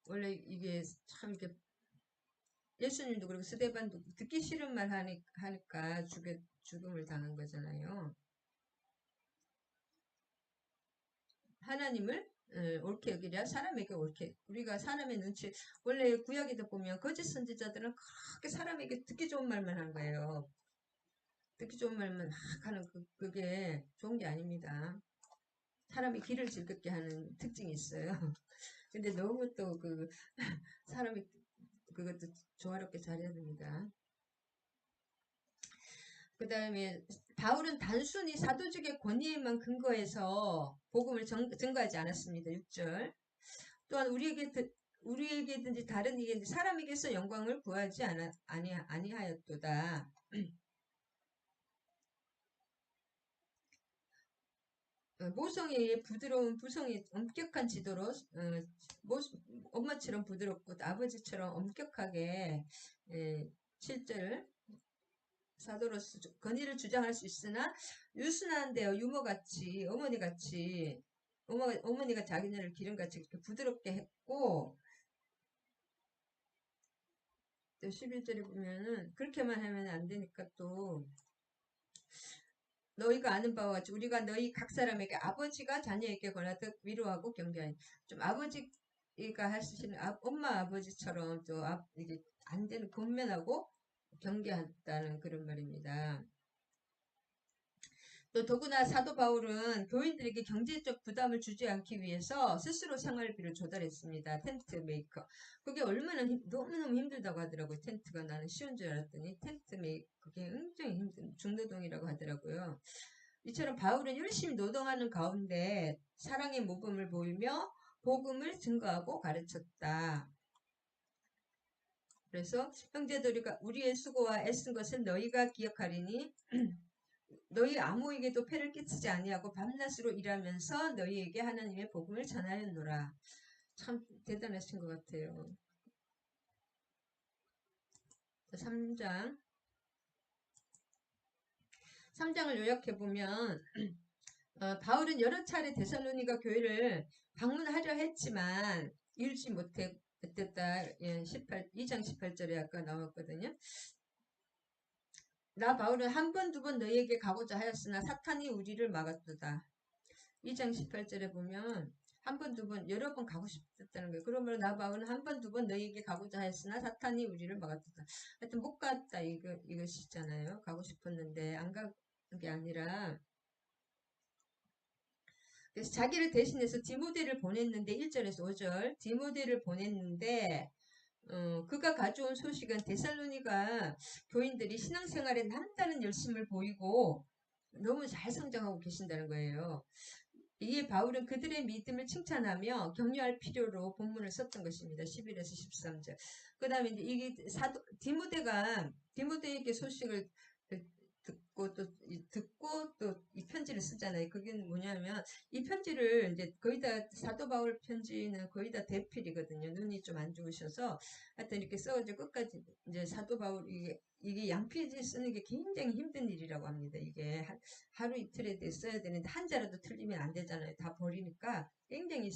원래 이게 참 이렇게 예수님도 그렇고 스데반도 듣기 싫은 말 하니까 죽음을 당한 거잖아요. 하나님을 옳게 여기랴 사람에게 옳게. 우리가 사람의 눈치 원래 구약에도 보면 거짓 선지자들은 그렇게 사람에게 듣기 좋은 말만 한 거예요. 듣기 좋은 말만 막 하는 그게 좋은 게 아닙니다. 사람이 귀를 즐겁게 하는 특징이 있어요. 근데 너무 또 사람이 그것도 조화롭게 잘해야 됩니다. 그 다음에 바울은 단순히 사도직의 권위에만 근거해서 복음을 증거하지 않았습니다. 6절. 또한 우리에게든지 다른 이에게 사람에게서 영광을 구하지 아니하였도다. 모성애의 부드러운 부성이 엄격한 지도로 엄마처럼 부드럽고 아버지처럼 엄격하게 실제를 사도로서 권위를 주장할 수 있으나 유순한데요. 유머같이 어머니가 자기네를 기름같이 이렇게 부드럽게 했고 또 11절에 보면은 그렇게만 하면 안 되니까 또 너희가 아는 바와 같이 우리가 너희 각 사람에게 아버지가 자녀에게 권하듯 위로하고 경계하니 좀 아버지가 하시는 엄마 아버지처럼 또 이게 안 되는 권면하고 경계한다는 그런 말입니다. 또 더구나 사도 바울은 교인들에게 경제적 부담을 주지 않기 위해서 스스로 생활비를 조달했습니다. 텐트 메이커. 그게 얼마나 너무너무 힘들다고 하더라고요. 텐트가 나는 쉬운 줄 알았더니 텐트 메이커 그게 굉장히 힘든 중노동이라고 하더라고요. 이처럼 바울은 열심히 노동하는 가운데 사랑의 모범을 보이며 복음을 증거하고 가르쳤다. 그래서 형제들이가 우리의 수고와 애쓴 것을 너희가 기억하리니 너희 아무에게도 폐를 끼치지 아니하고 밤낮으로 일하면서 너희에게 하나님의 복음을 전하였노라. 참 대단하신 것 같아요. 3장을 요약해보면 바울은 여러 차례 데살로니가 교회를 방문하려 했지만 이루지 못했다. 2장 18절에 아까 나왔거든요. 나 바울은 한 번, 두 번 너희에게 가고자 하였으나 사탄이 우리를 막았도다. 2장 18절에 보면 한 번, 두 번, 여러 번 가고 싶었다는 거예요. 그러므로 나 바울은 한 번, 두 번 너희에게 가고자 하였으나 사탄이 우리를 막았도다. 하여튼 못 갔다 이것이잖아요. 가고 싶었는데 안 간 게 아니라 그래서 자기를 대신해서 디모데를 보냈는데 1절에서 5절 디모데를 보냈는데 그가 가져온 소식은 데살로니가 교인들이 신앙생활에 남다른 열심을 보이고 너무 잘 성장하고 계신다는 거예요. 이에 바울은 그들의 믿음을 칭찬하며 격려할 필요로 본문을 썼던 것입니다. 11에서 13절. 그 다음에 이제 이게 디모데에게 소식을 듣고 또 이 편지를 쓰잖아요. 그게 뭐냐면 이 편지를 이제 거의 다 사도 바울 편지는 거의 다 대필이거든요. 눈이 좀 안 좋으셔서 하여튼 이렇게 써가지고 끝까지 이제 사도 바울 이게 양필지 쓰는 게 굉장히 힘든 일이라고 합니다. 이게 하루 이틀에 대해 써야 되는데 한 자라도 틀리면 안 되잖아요. 다 버리니까 굉장히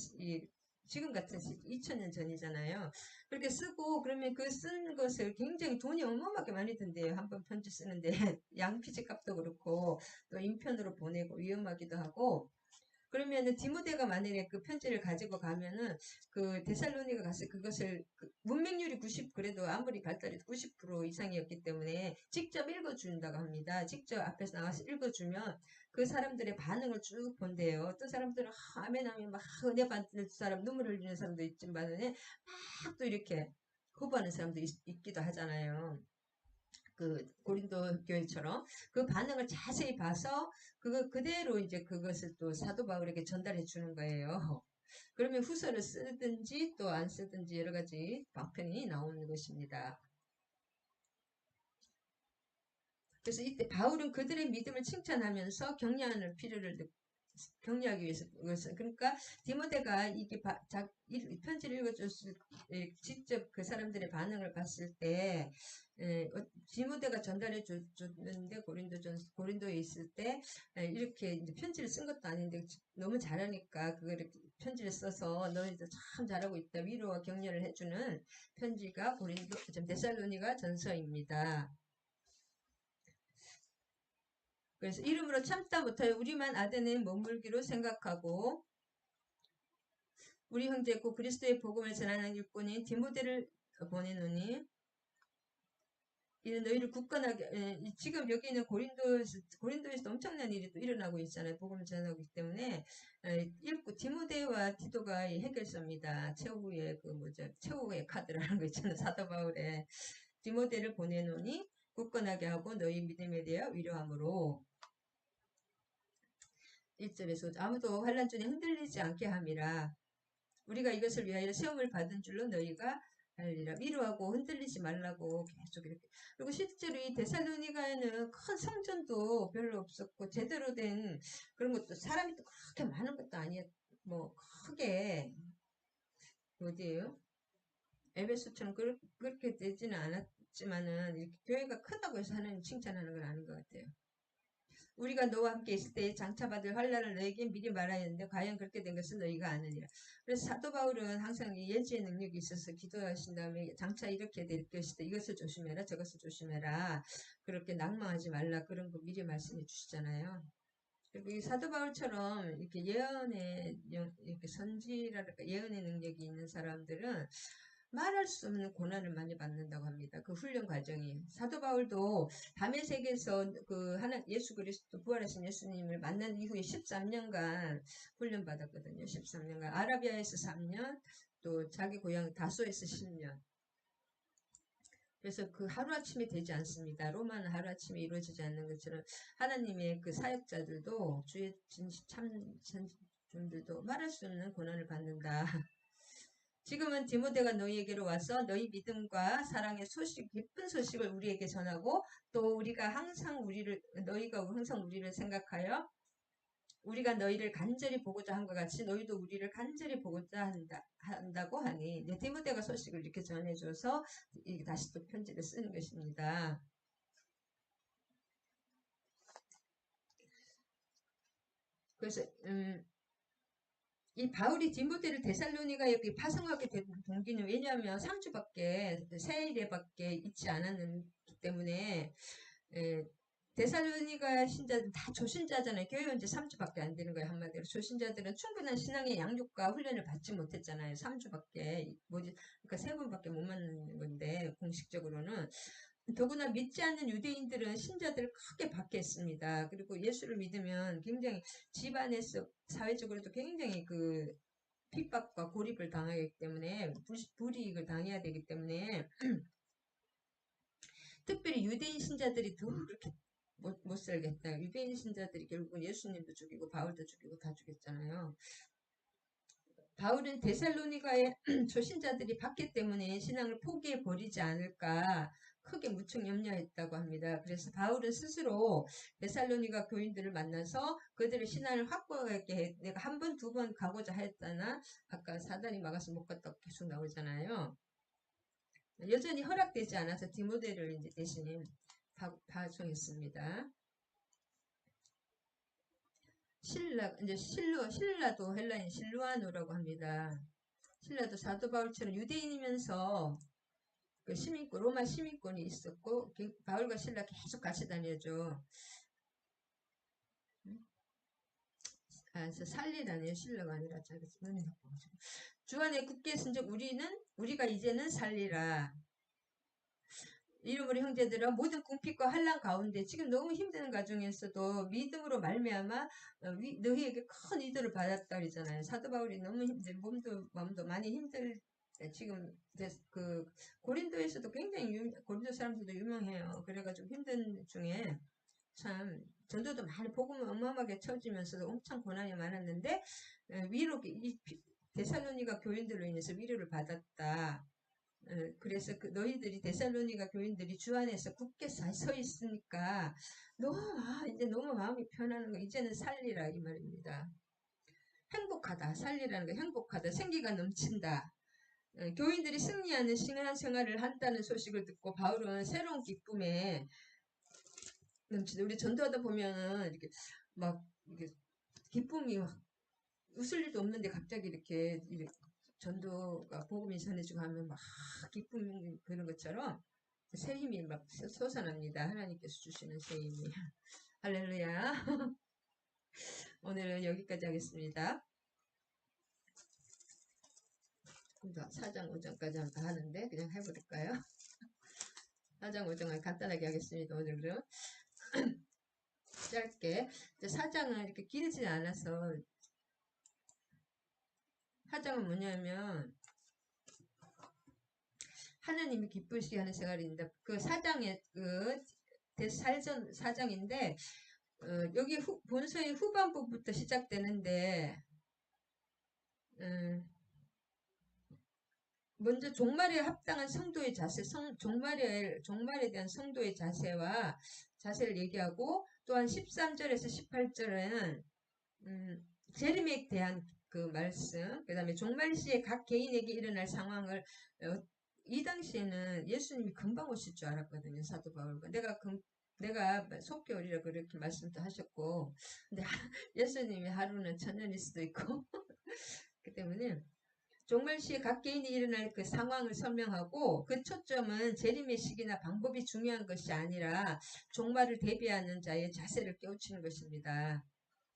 지금 같은 2000년 전이잖아요. 그렇게 쓰고 그러면 그 쓴 것을 굉장히 돈이 어마어마하게 많이 든대요. 한 번 편지 쓰는데 양피지 값도 그렇고 또 인편으로 보내고 위험하기도 하고 그러면은 디모데가 만약에 그 편지를 가지고 가면은 그 데살로니가 가서 그것을 문맹률이 90 그래도 아무리 발달해도 90% 이상이었기 때문에 직접 읽어준다고 합니다. 직접 앞에서 나와서 읽어주면 그 사람들의 반응을 쭉 본대요. 어떤 사람들은 아멘 하면 막 은혜 받는 사람 눈물 흘리는 사람도 있지만은 막 또 이렇게 거부하는 사람도 있기도 하잖아요. 그 고린도 교회처럼 그 반응을 자세히 봐서 그거 그대로 이제 그것을 또 사도 바울에게 전달해 주는 거예요. 그러면 후서를 쓰든지 또 안 쓰든지 여러 가지 방편이 나오는 것입니다. 그래서 이때 바울은 그들의 믿음을 칭찬하면서 격려하는 필요를 격려하기 위해서 그것은 그러니까 디모데가 이게 편지를 읽어줬을 직접 그 사람들의 반응을 봤을 때 디모데가 전달해 줬는데 고린도에 있을 때 이렇게 이제 편지를 쓴 것도 아닌데 너무 잘하니까 그걸 편지를 써서 너희들 참 잘하고 있다 위로와 격려를 해주는 편지가 데살로니가 전서입니다. 그래서 이름으로 참다 못하여 우리만 아덴에 머물기로 생각하고 우리 형제 곧 그리스도의 복음을 전하는 일꾼인 디모데를 보내노니 이는 너희를 굳건하게 지금 여기는 고린도에서 엄청난 일이 또 일어나고 있잖아요. 복음을 전하고 있기 때문에 디모데와 디도가 해결사입니다. 최후의 카드라는 거 있잖아요. 사도 바울의 디모데를 보내노니 굳건하게 하고 너희 믿음에 대하여 위로함으로 1절에서 아무도 환난 중에 흔들리지 않게 함이라. 우리가 이것을 위하여 시험을 받은 줄로 너희가 알리라. 위로하고 흔들리지 말라고 계속 이렇게. 그리고 실제로 이 데살로니가에는 큰 성전도 별로 없었고 제대로 된 그런 것도 사람이 또 그렇게 많은 것도 아니었. 뭐 크게 어디에요? 에베소처럼 그렇게 되지는 않았지만은 이렇게 교회가 크다고 해서 하는 칭찬하는 건 아닌 것 같아요. 우리가 너와 함께 있을 때에 장차받을 환란을 너에게 미리 말하였는데 과연 그렇게 된 것은 너희가 아느니라. 그래서 사도 바울은 항상 예지의 능력이 있어서 기도하신 다음에 장차 이렇게 될 것이다. 이것을 조심해라. 저것을 조심해라. 그렇게 낭망하지 말라. 그런 거 미리 말씀해 주시잖아요. 그리고 이 사도 바울처럼 이렇게 이렇게 선지라든가 예언의 능력이 있는 사람들은 말할 수 없는 고난을 많이 받는다고 합니다. 그 훈련 과정이. 사도 바울도 밤의 세계에서 예수 그리스도 부활하신 예수님을 만난 이후에 13년간 훈련 받았거든요. 13년간. 아라비아에서 3년, 또 자기 고향 다소에서 10년. 그래서 그 하루아침에 되지 않습니다. 로마는 하루아침에 이루어지지 않는 것처럼 하나님의 그 사역자들도 주의 진심 참전들도 말할 수 없는 고난을 받는다. 지금은 디모데가 너희에게로 와서 너희 믿음과 사랑의 기쁜 소식을 우리에게 전하고 또 너희가 항상 우리를 생각하여 우리가 너희를 간절히 보고자 한 것 같이 너희도 우리를 간절히 보고자 한다고 하니 디모데가 소식을 이렇게 전해줘서 다시 또 편지를 쓰는 것입니다. 그래서 이 바울이 디모데를 데살로니가에 파송하게 된 동기는 왜냐하면 3주밖에 세일에밖에 있지 않았기 때문에 데살로니가 신자들 다 조신자잖아요. 교회 온 지 3주밖에 안 되는 거예요. 한마디로 조신자들은 충분한 신앙의 양육과 훈련을 받지 못했잖아요. 3주밖에 그러니까 3번밖에 못 만나는 건데 공식적으로는 더구나 믿지 않는 유대인들은 신자들을 크게 박해했습니다. 그리고 예수를 믿으면 굉장히 집안에서 사회적으로도 굉장히 핍박과 고립을 당하기 때문에 불이익을 당해야 되기 때문에 특별히 유대인 신자들이 더 그렇게 못 살겠다. 유대인 신자들이 결국은 예수님도 죽이고 바울도 죽이고 다 죽였잖아요. 바울은 데살로니가의 초신자들이 받기 때문에 신앙을 포기해 버리지 않을까 크게 무척 염려했다고 합니다. 그래서 바울은 스스로 데살로니가 교인들을 만나서 그들의 신앙을 확고하게 해. 내가 한 번, 두 번 가고자 했다나 아까 사단이 막아서 못 갔다고 계속 나오잖아요. 여전히 허락되지 않아서 디모데를 이제 대신 파송했습니다. 신라도 헬라인 실루아노라고 합니다. 신라도 사도 바울처럼 유대인이면서 그 시민권, 로마 시민권이 있었고, 바울과 신라 계속 같이 다녀죠. 살리라네요. 신라가 아니라 자기 눈이 나빠가지고. 주 안에 굳게 쓴즉 우리가 이제는 살리라. 이름으로 형제들아 모든 궁핍과 환난 가운데 지금 너무 힘든 가정에서도 믿음으로 말미암아 너희에게 큰 위로를 받았다 그러잖아요. 사도 바울이 너무 몸도 마음도 많이 힘들 지금 그 고린도에서도 굉장히 고린도 사람들도 유명해요. 그래가지고 힘든 중에 참 전도도 많이 복음을 어마어마하게 쳐지면서도 엄청 고난이 많았는데 위로 이 데살로니가 교인들로 인해서 위로를 받았다. 그래서 너희들이 데살로니가 교인들이 주 안에서 굳게 서 있으니까 이제 너무 마음이 편하는 거 이제는 살리라 이 말입니다. 행복하다. 살리라는 거 행복하다. 생기가 넘친다. 교인들이 승리하는 신앙 생활을 한다는 소식을 듣고 바울은 새로운 기쁨에 넘친다. 우리 전도하다 보면은 이렇게 막 이렇게 기쁨이 막 웃을 일도 없는데 갑자기 이렇게 전도가 복음이 전해지고 하면 막 기쁨 그런 것처럼 새 힘이 막 솟아납니다. 하나님께서 주시는 새 힘이. 할렐루야. 오늘은 여기까지 하겠습니다. 조금 더 4장 5장까지 하는데 그냥 해버릴까요? 4장 5장을 간단하게 하겠습니다. 오늘은 짧게 4장은 이렇게 길지 않아서 4장은 뭐냐면 하나님이 기쁘시게 하는 생활입니다. 그 4장의 살전 4장인데 여기 본서의 후반부부터 시작되는데 먼저 종말에 합당한 성도의 자세, 종말에 대한 성도의 자세를 얘기하고 또한 13절에서 18절에는 재림에 대한 그 말씀, 그 다음에 종말 시에 각 개인에게 일어날 상황을 이 당시에는 예수님이 금방 오실 줄 알았거든요. 사도 바울과 내가 속겨오리라 그렇게 말씀도 하셨고 근데 예수님이 하루는 천년일 수도 있고 그 때문에 종말 시에 각 개인이 일어날 그 상황을 설명하고 그 초점은 재림의 시기나 방법이 중요한 것이 아니라 종말을 대비하는 자의 자세를 깨우치는 것입니다.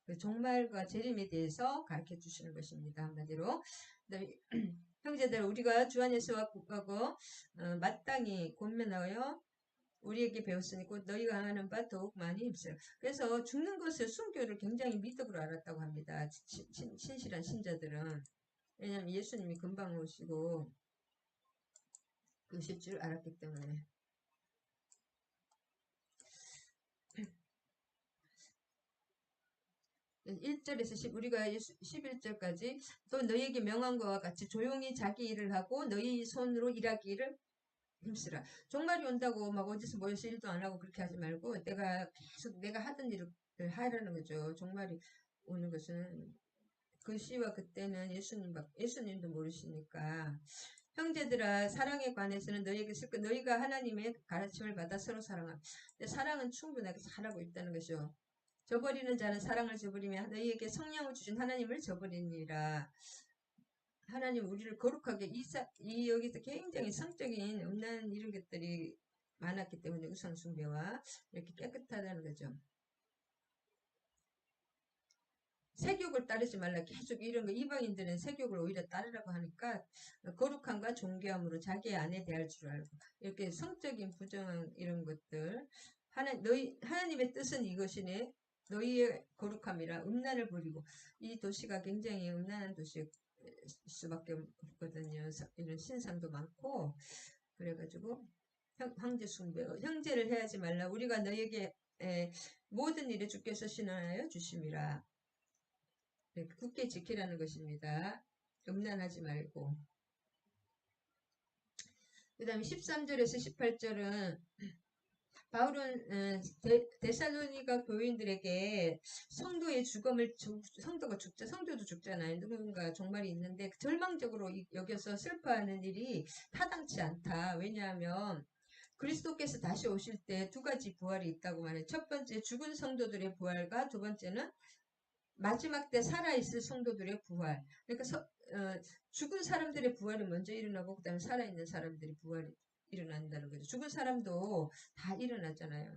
그 종말과 재림에 대해서 가르쳐 주시는 것입니다. 한마디로 형제들 우리가 주 안에서 하고 마땅히 권면하여 우리에게 배웠으니 곧 너희가 하는 바 더욱 많이 힘쓰라. 그래서 죽는 것을 순교를 굉장히 미덕으로 알았다고 합니다. 신실한 신자들은. 왜냐하면 예수님이 금방 오시고 오실 줄 알았기 때문에. 1절에서 10, 우리가 11절까지 또 너희에게 명한 것과 같이 조용히 자기 일을 하고 너희 손으로 일하기를 힘쓰라. 종말이 온다고 막 어디서 모여서 일도 안 하고 그렇게 하지 말고 계속 내가 하던 일을 하라는 거죠. 종말이 오는 것은 그 시와 그때는 예수님도 모르시니까. 형제들아 사랑에 관해서는 너희에게 쓸 것 너희가 하나님의 가르침을 받아 서로 사랑함. 사랑은 충분하게 잘하고 있다는 것이죠. 저버리는 자는 사랑을 저버리며 너희에게 성령을 주신 하나님을 저버리니라. 하나님 우리를 거룩하게 여기서 굉장히 성적인 음란 이런 것들이 많았기 때문에 우상 숭배와 이렇게 깨끗하다는 거죠. 세욕을 따르지 말라. 계속 이런 거 이방인들은 세욕을 오히려 따르라고 하니까 거룩함과 존귀함으로 자기의 아내 대할 줄 알고 이렇게 성적인 부정 이런 것들 하나님의 뜻은 이것이네. 너희의 거룩함이라 음란을 버리고 이 도시가 굉장히 음란한 도시 수밖에 없거든요. 이런 신상도 많고 그래가지고 황제 숭배, 형제를 해하지 말라. 우리가 너에게 모든 일에 주께서 신원하여 주심이라. 굳게 지키라는 것입니다. 음란하지 말고. 그 다음에 13절에서 18절은 바울은 데살로니가 교인들에게 성도의 죽음을 성도가 죽자 성도도 죽잖아요. 누군가 종말이 있는데 절망적으로 여겨서 슬퍼하는 일이 타당치 않다. 왜냐하면 그리스도께서 다시 오실 때 두 가지 부활이 있다고 말해요. 첫 번째 죽은 성도들의 부활과 두 번째는 마지막 때 살아있을 성도들의 부활. 그러니까 죽은 사람들의 부활이 먼저 일어나고 그다음에 살아있는 사람들의 부활이 일어난다는 거죠. 죽은 사람도 다 일어나잖아요.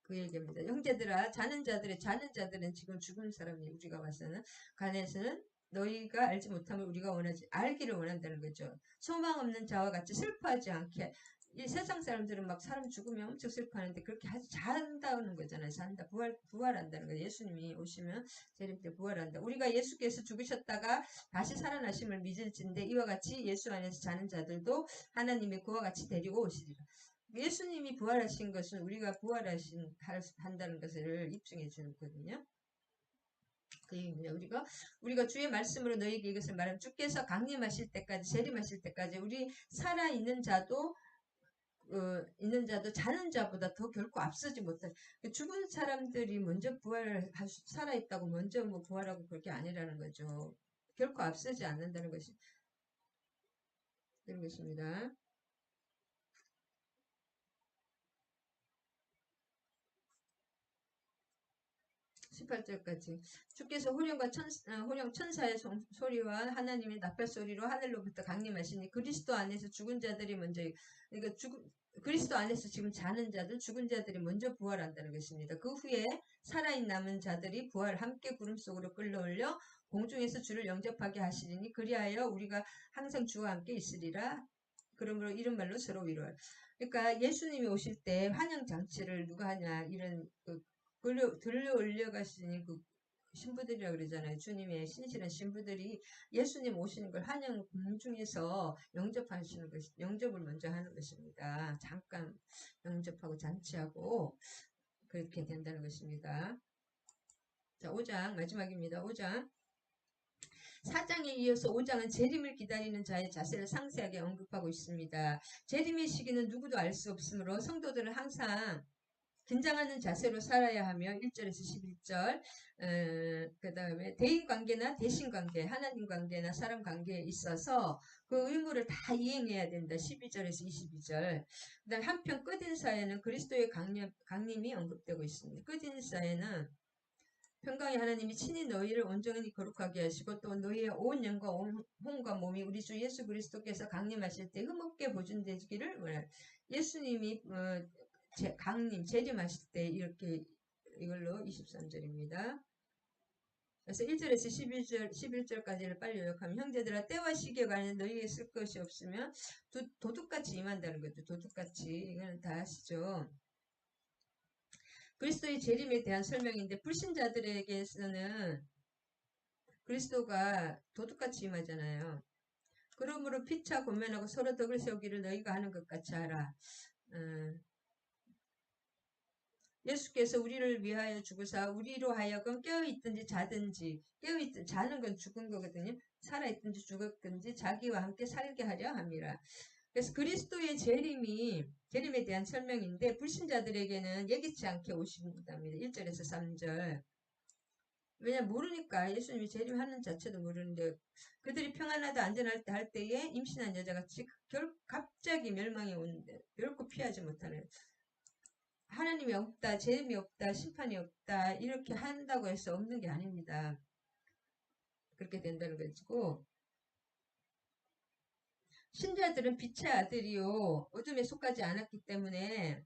그 얘기입니다. 형제들아, 자는 자들은 지금 죽은 사람이 우리가 봐서는 간에서는 너희가 알지 못하면 우리가 알기를 원한다는 거죠. 소망 없는 자와 같이 슬퍼하지 않게. 이 세상 사람들은 막 사람 죽으면 엄청 슬퍼하는데 그렇게 잔다는 거잖아요. 잔다. 부활한다는 거예요. 예수님이 오시면 재림 때 부활한다. 우리가 예수께서 죽으셨다가 다시 살아나심을 믿을진데 이와 같이 예수 안에서 자는 자들도 하나님이 그와 같이 데리고 오시리라. 예수님이 부활하신 것은 우리가 한다는 것을 입증해 주거든요. 그 얘기입니다. 우리가 주의 말씀으로 너희에게 이것을 말하면 주께서 강림하실 때까지 재림하실 때까지 우리 살아있는 자도 자는 자보다 더 결코 앞서지 못할. 죽은 사람들이 먼저 살아있다고 먼저 뭐 부활하고 그렇게 아니라는 거죠. 결코 앞서지 않는다는 것이 그런 것입니다. 18절까지 주께서 호령 천사의 소리와 하나님의 나팔 소리로 하늘로부터 강림하시니 그리스도 안에서 죽은 자들이 먼저 그러니까 그리스도 안에서 지금 자는 자들 죽은 자들이 먼저 부활한다는 것입니다. 그 후에 살아있는 남은 자들이 부활 함께 구름 속으로 끌어올려 공중에서 주를 영접하게 하시리니 그리하여 우리가 항상 주와 함께 있으리라. 그러므로 이런 말로 서로 위로할. 그러니까 예수님이 오실 때 환영 장치를 누가 하냐 이런 들려 올려가시는 그 신부들이라고 그러잖아요. 주님의 신실한 신부들이 예수님 오시는 걸 환영 공중에서 영접을 먼저 하는 것입니다. 잠깐 영접하고 잔치하고 그렇게 된다는 것입니다. 자, 5장 마지막입니다. 5장 4장에 이어서 5장은 재림을 기다리는 자의 자세를 상세하게 언급하고 있습니다. 재림의 시기는 누구도 알 수 없으므로 성도들은 항상 긴장하는 자세로 살아야 하며 1절에서 11절 그 다음에 대인관계나 대신관계 하나님 관계나 사람 관계에 있어서 그 의무를 다 이행해야 된다. 12절에서 22절 그 다음 한편 끝인사에는 그리스도의 강림이 언급되고 있습니다. 끝인사에는 평강의 하나님이 친히 너희를 온전히 거룩하게 하시고 또 너희의 온 영과 온 혼과 몸이 우리 주 예수 그리스도께서 강림하실 때 흠없게 보존되기를 원하는 예수님이 재림하실 때 이걸로 23절입니다. 그래서 1절에서 11절까지를 빨리 요약하면 형제들아 때와 시기에 관해 너희에게 쓸 것이 없으면 도둑같이 임한다는 거죠. 도둑같이 이거는 다 아시죠. 그리스도의 재림에 대한 설명인데 불신자들에게서는 그리스도가 도둑같이 임하잖아요. 그러므로 피차 권면하고 서로 덕을 세우기를 너희가 하는 것 같이 하라. 예수께서 우리를 위하여 죽으사 우리로 하여금 깨어있든지 자든지 자는 건 죽은 거거든요. 살아있든지 죽었든지 자기와 함께 살게 하려 함이라. 그래서 그리스도의 재림에 대한 설명인데 불신자들에게는 예기치 않게 오신답니다. 1절에서 3절. 왜냐 모르니까 예수님이 재림하는 자체도 모르는데 그들이 평안하다 안전할 때 할 때에 임신한 여자가 갑자기 멸망이 오는데 결코 피하지 못하는 하나님이 없다, 재림이 없다, 심판이 없다 이렇게 한다고 해서 없는 게 아닙니다. 그렇게 된다는 것이고 신자들은 빛의 아들이요 어둠에 속하지 않았기 때문에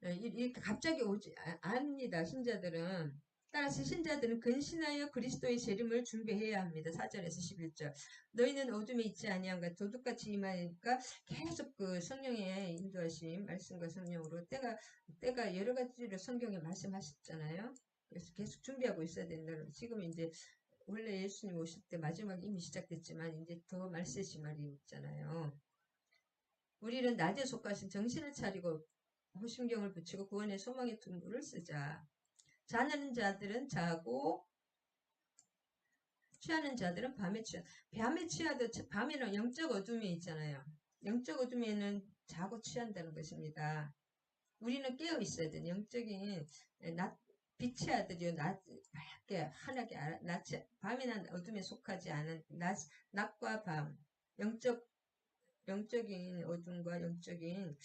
이렇게 갑자기 오지 않습니다. 신자들은 따라서 신자들은 근신하여 그리스도의 재림을 준비해야 합니다. 4절에서 11절 너희는 어둠에 있지 아니함과 도둑같이 임하니까 계속 그 성령의 인도하심 말씀과 성령으로 때가 여러 가지로 성경에 말씀하셨잖아요. 그래서 계속 준비하고 있어야 된다는 지금 이제 원래 예수님 오실 때 마지막 이미 시작됐지만 이제 더 말세시 말이 있잖아요. 우리는 낮에 속하신 정신을 차리고 호심경을 붙이고 구원의 소망의 둔부를 쓰자. 자는 자들은 자고 취하는 자들은 밤에 취하. 밤에 취하도 밤에는 영적 어둠이 있잖아요. 영적 어둠에는 자고 취한다는 것입니다. 우리는 깨어 있어야 돼. 영적인 빛의 아들이요. 밝게 환하게 밤이나 어둠에 속하지 않은 낮과 밤. 영적인 어둠과 영적인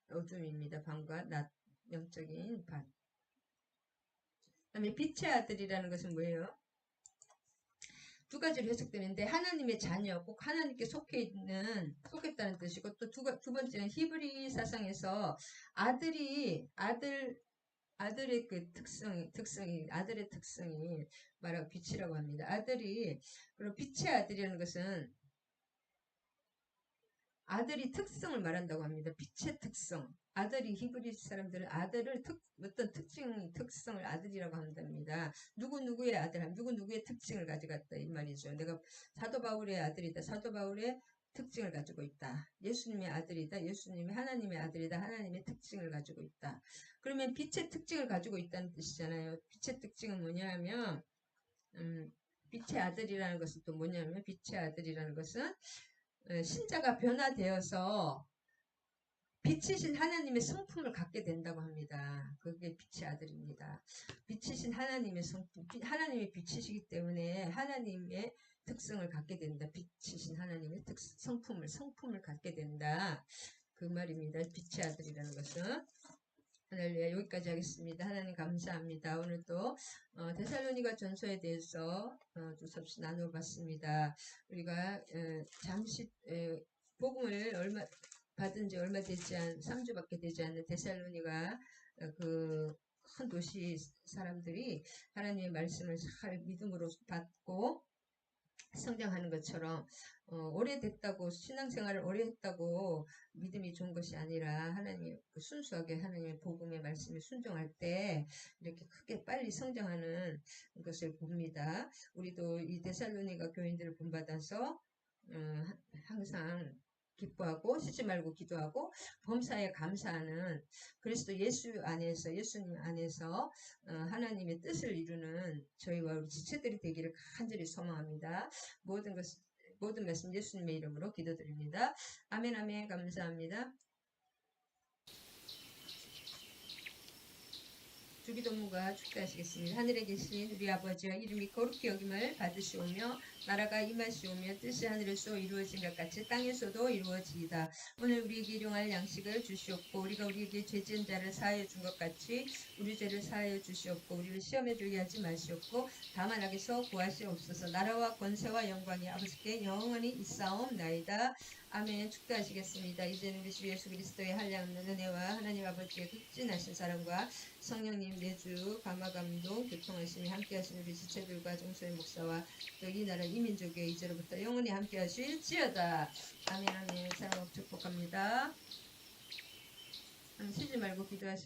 어둠입니다. 밤과 낮, 영적인 밤. 그다음에 빛의 아들이라는 것은 뭐예요? 두 가지로 해석되는데 하나님의 자녀, 꼭 하나님께 속했다는 뜻이고 또 두 번째는 히브리 사상에서 아들의 그 아들의 특성이 말하고 빛이라고 합니다. 그리고 빛의 아들이라는 것은 아들이 특성을 말한다고 합니다. 빛의 특성. 히브리 사람들은 아들을 어떤 특성을 아들이라고 한답니다. 누구누구의 누구누구의 특징을 가져갔다 이 말이죠. 내가 사도 바울의 아들이다. 사도 바울의 특징을 가지고 있다. 예수님의 아들이다. 하나님의 아들이다. 하나님의 특징을 가지고 있다. 그러면 빛의 특징을 가지고 있다는 뜻이잖아요. 빛의 특징은 뭐냐면 빛의 아들이라는 것은 또 뭐냐면 빛의 아들이라는 것은 신자가 변화되어서 빛이신 하나님의 성품을 갖게 된다고 합니다. 그게 빛의 아들입니다. 빛이신 하나님의 성품, 하나님의 빛이시기 때문에 하나님의 특성을 갖게 된다. 빛이신 하나님의 성품을 갖게 된다. 그 말입니다. 빛의 아들이라는 것은. 할렐루야. 여기까지 하겠습니다. 하나님 감사합니다. 오늘도 데살로니가 전서에 대해서 두서없이 나눠봤습니다. 우리가 잠시 복음을 받은 지 얼마 되지 3주밖에 되지 않는 데살로니가 그 큰 도시 사람들이 하나님의 말씀을 잘 믿음으로 받고 성장하는 것처럼 오래됐다고 신앙생활을 오래 했다고 믿음이 좋은 것이 아니라 순수하게 하나님의 복음의 말씀에 순종할 때 이렇게 크게 빨리 성장하는 것을 봅니다. 우리도 이 데살로니가 교인들을 본받아서 항상 기뻐하고 쉬지 말고 기도하고 범사에 감사하는 예수님 안에서 하나님의 뜻을 이루는 저희와 우리 지체들이 되기를 간절히 소망합니다. 모든 말씀 예수님의 이름으로 기도드립니다. 아멘 아멘. 감사합니다. 주기도문과 축도하시겠습니다. 하늘에 계신 우리 아버지와 이름이 거룩히 여김을 받으시오며 나라가 임하시오며 뜻이 하늘에서 이루어진 것 같이 땅에서도 이루어지이다. 오늘 우리에게 일용할 양식을 주시옵고 우리가 우리에게 죄 지은 자를 사하여 준 것 같이 우리 죄를 사하여 주시옵고 우리를 시험에 들게 하지 마시옵고 다만 악에서 구하시옵소서. 나라와 권세와 영광이 아버지께 영원히 있사옵나이다. 아멘. 축도하시겠습니다. 이제는 우리 주 예수 그리스도의 한량없는 은혜와 하나님 아버지의 극진하신 사랑과 성령님 내주 감화감동 교통하심이 함께하신 우리 지체들과 정소의 목사와 또 이 나라 이민족의 이제로부터 영원히 함께하실지어다. 아멘 아멘. 사랑하고 축복합니다. 쉬지 말고 기도하시기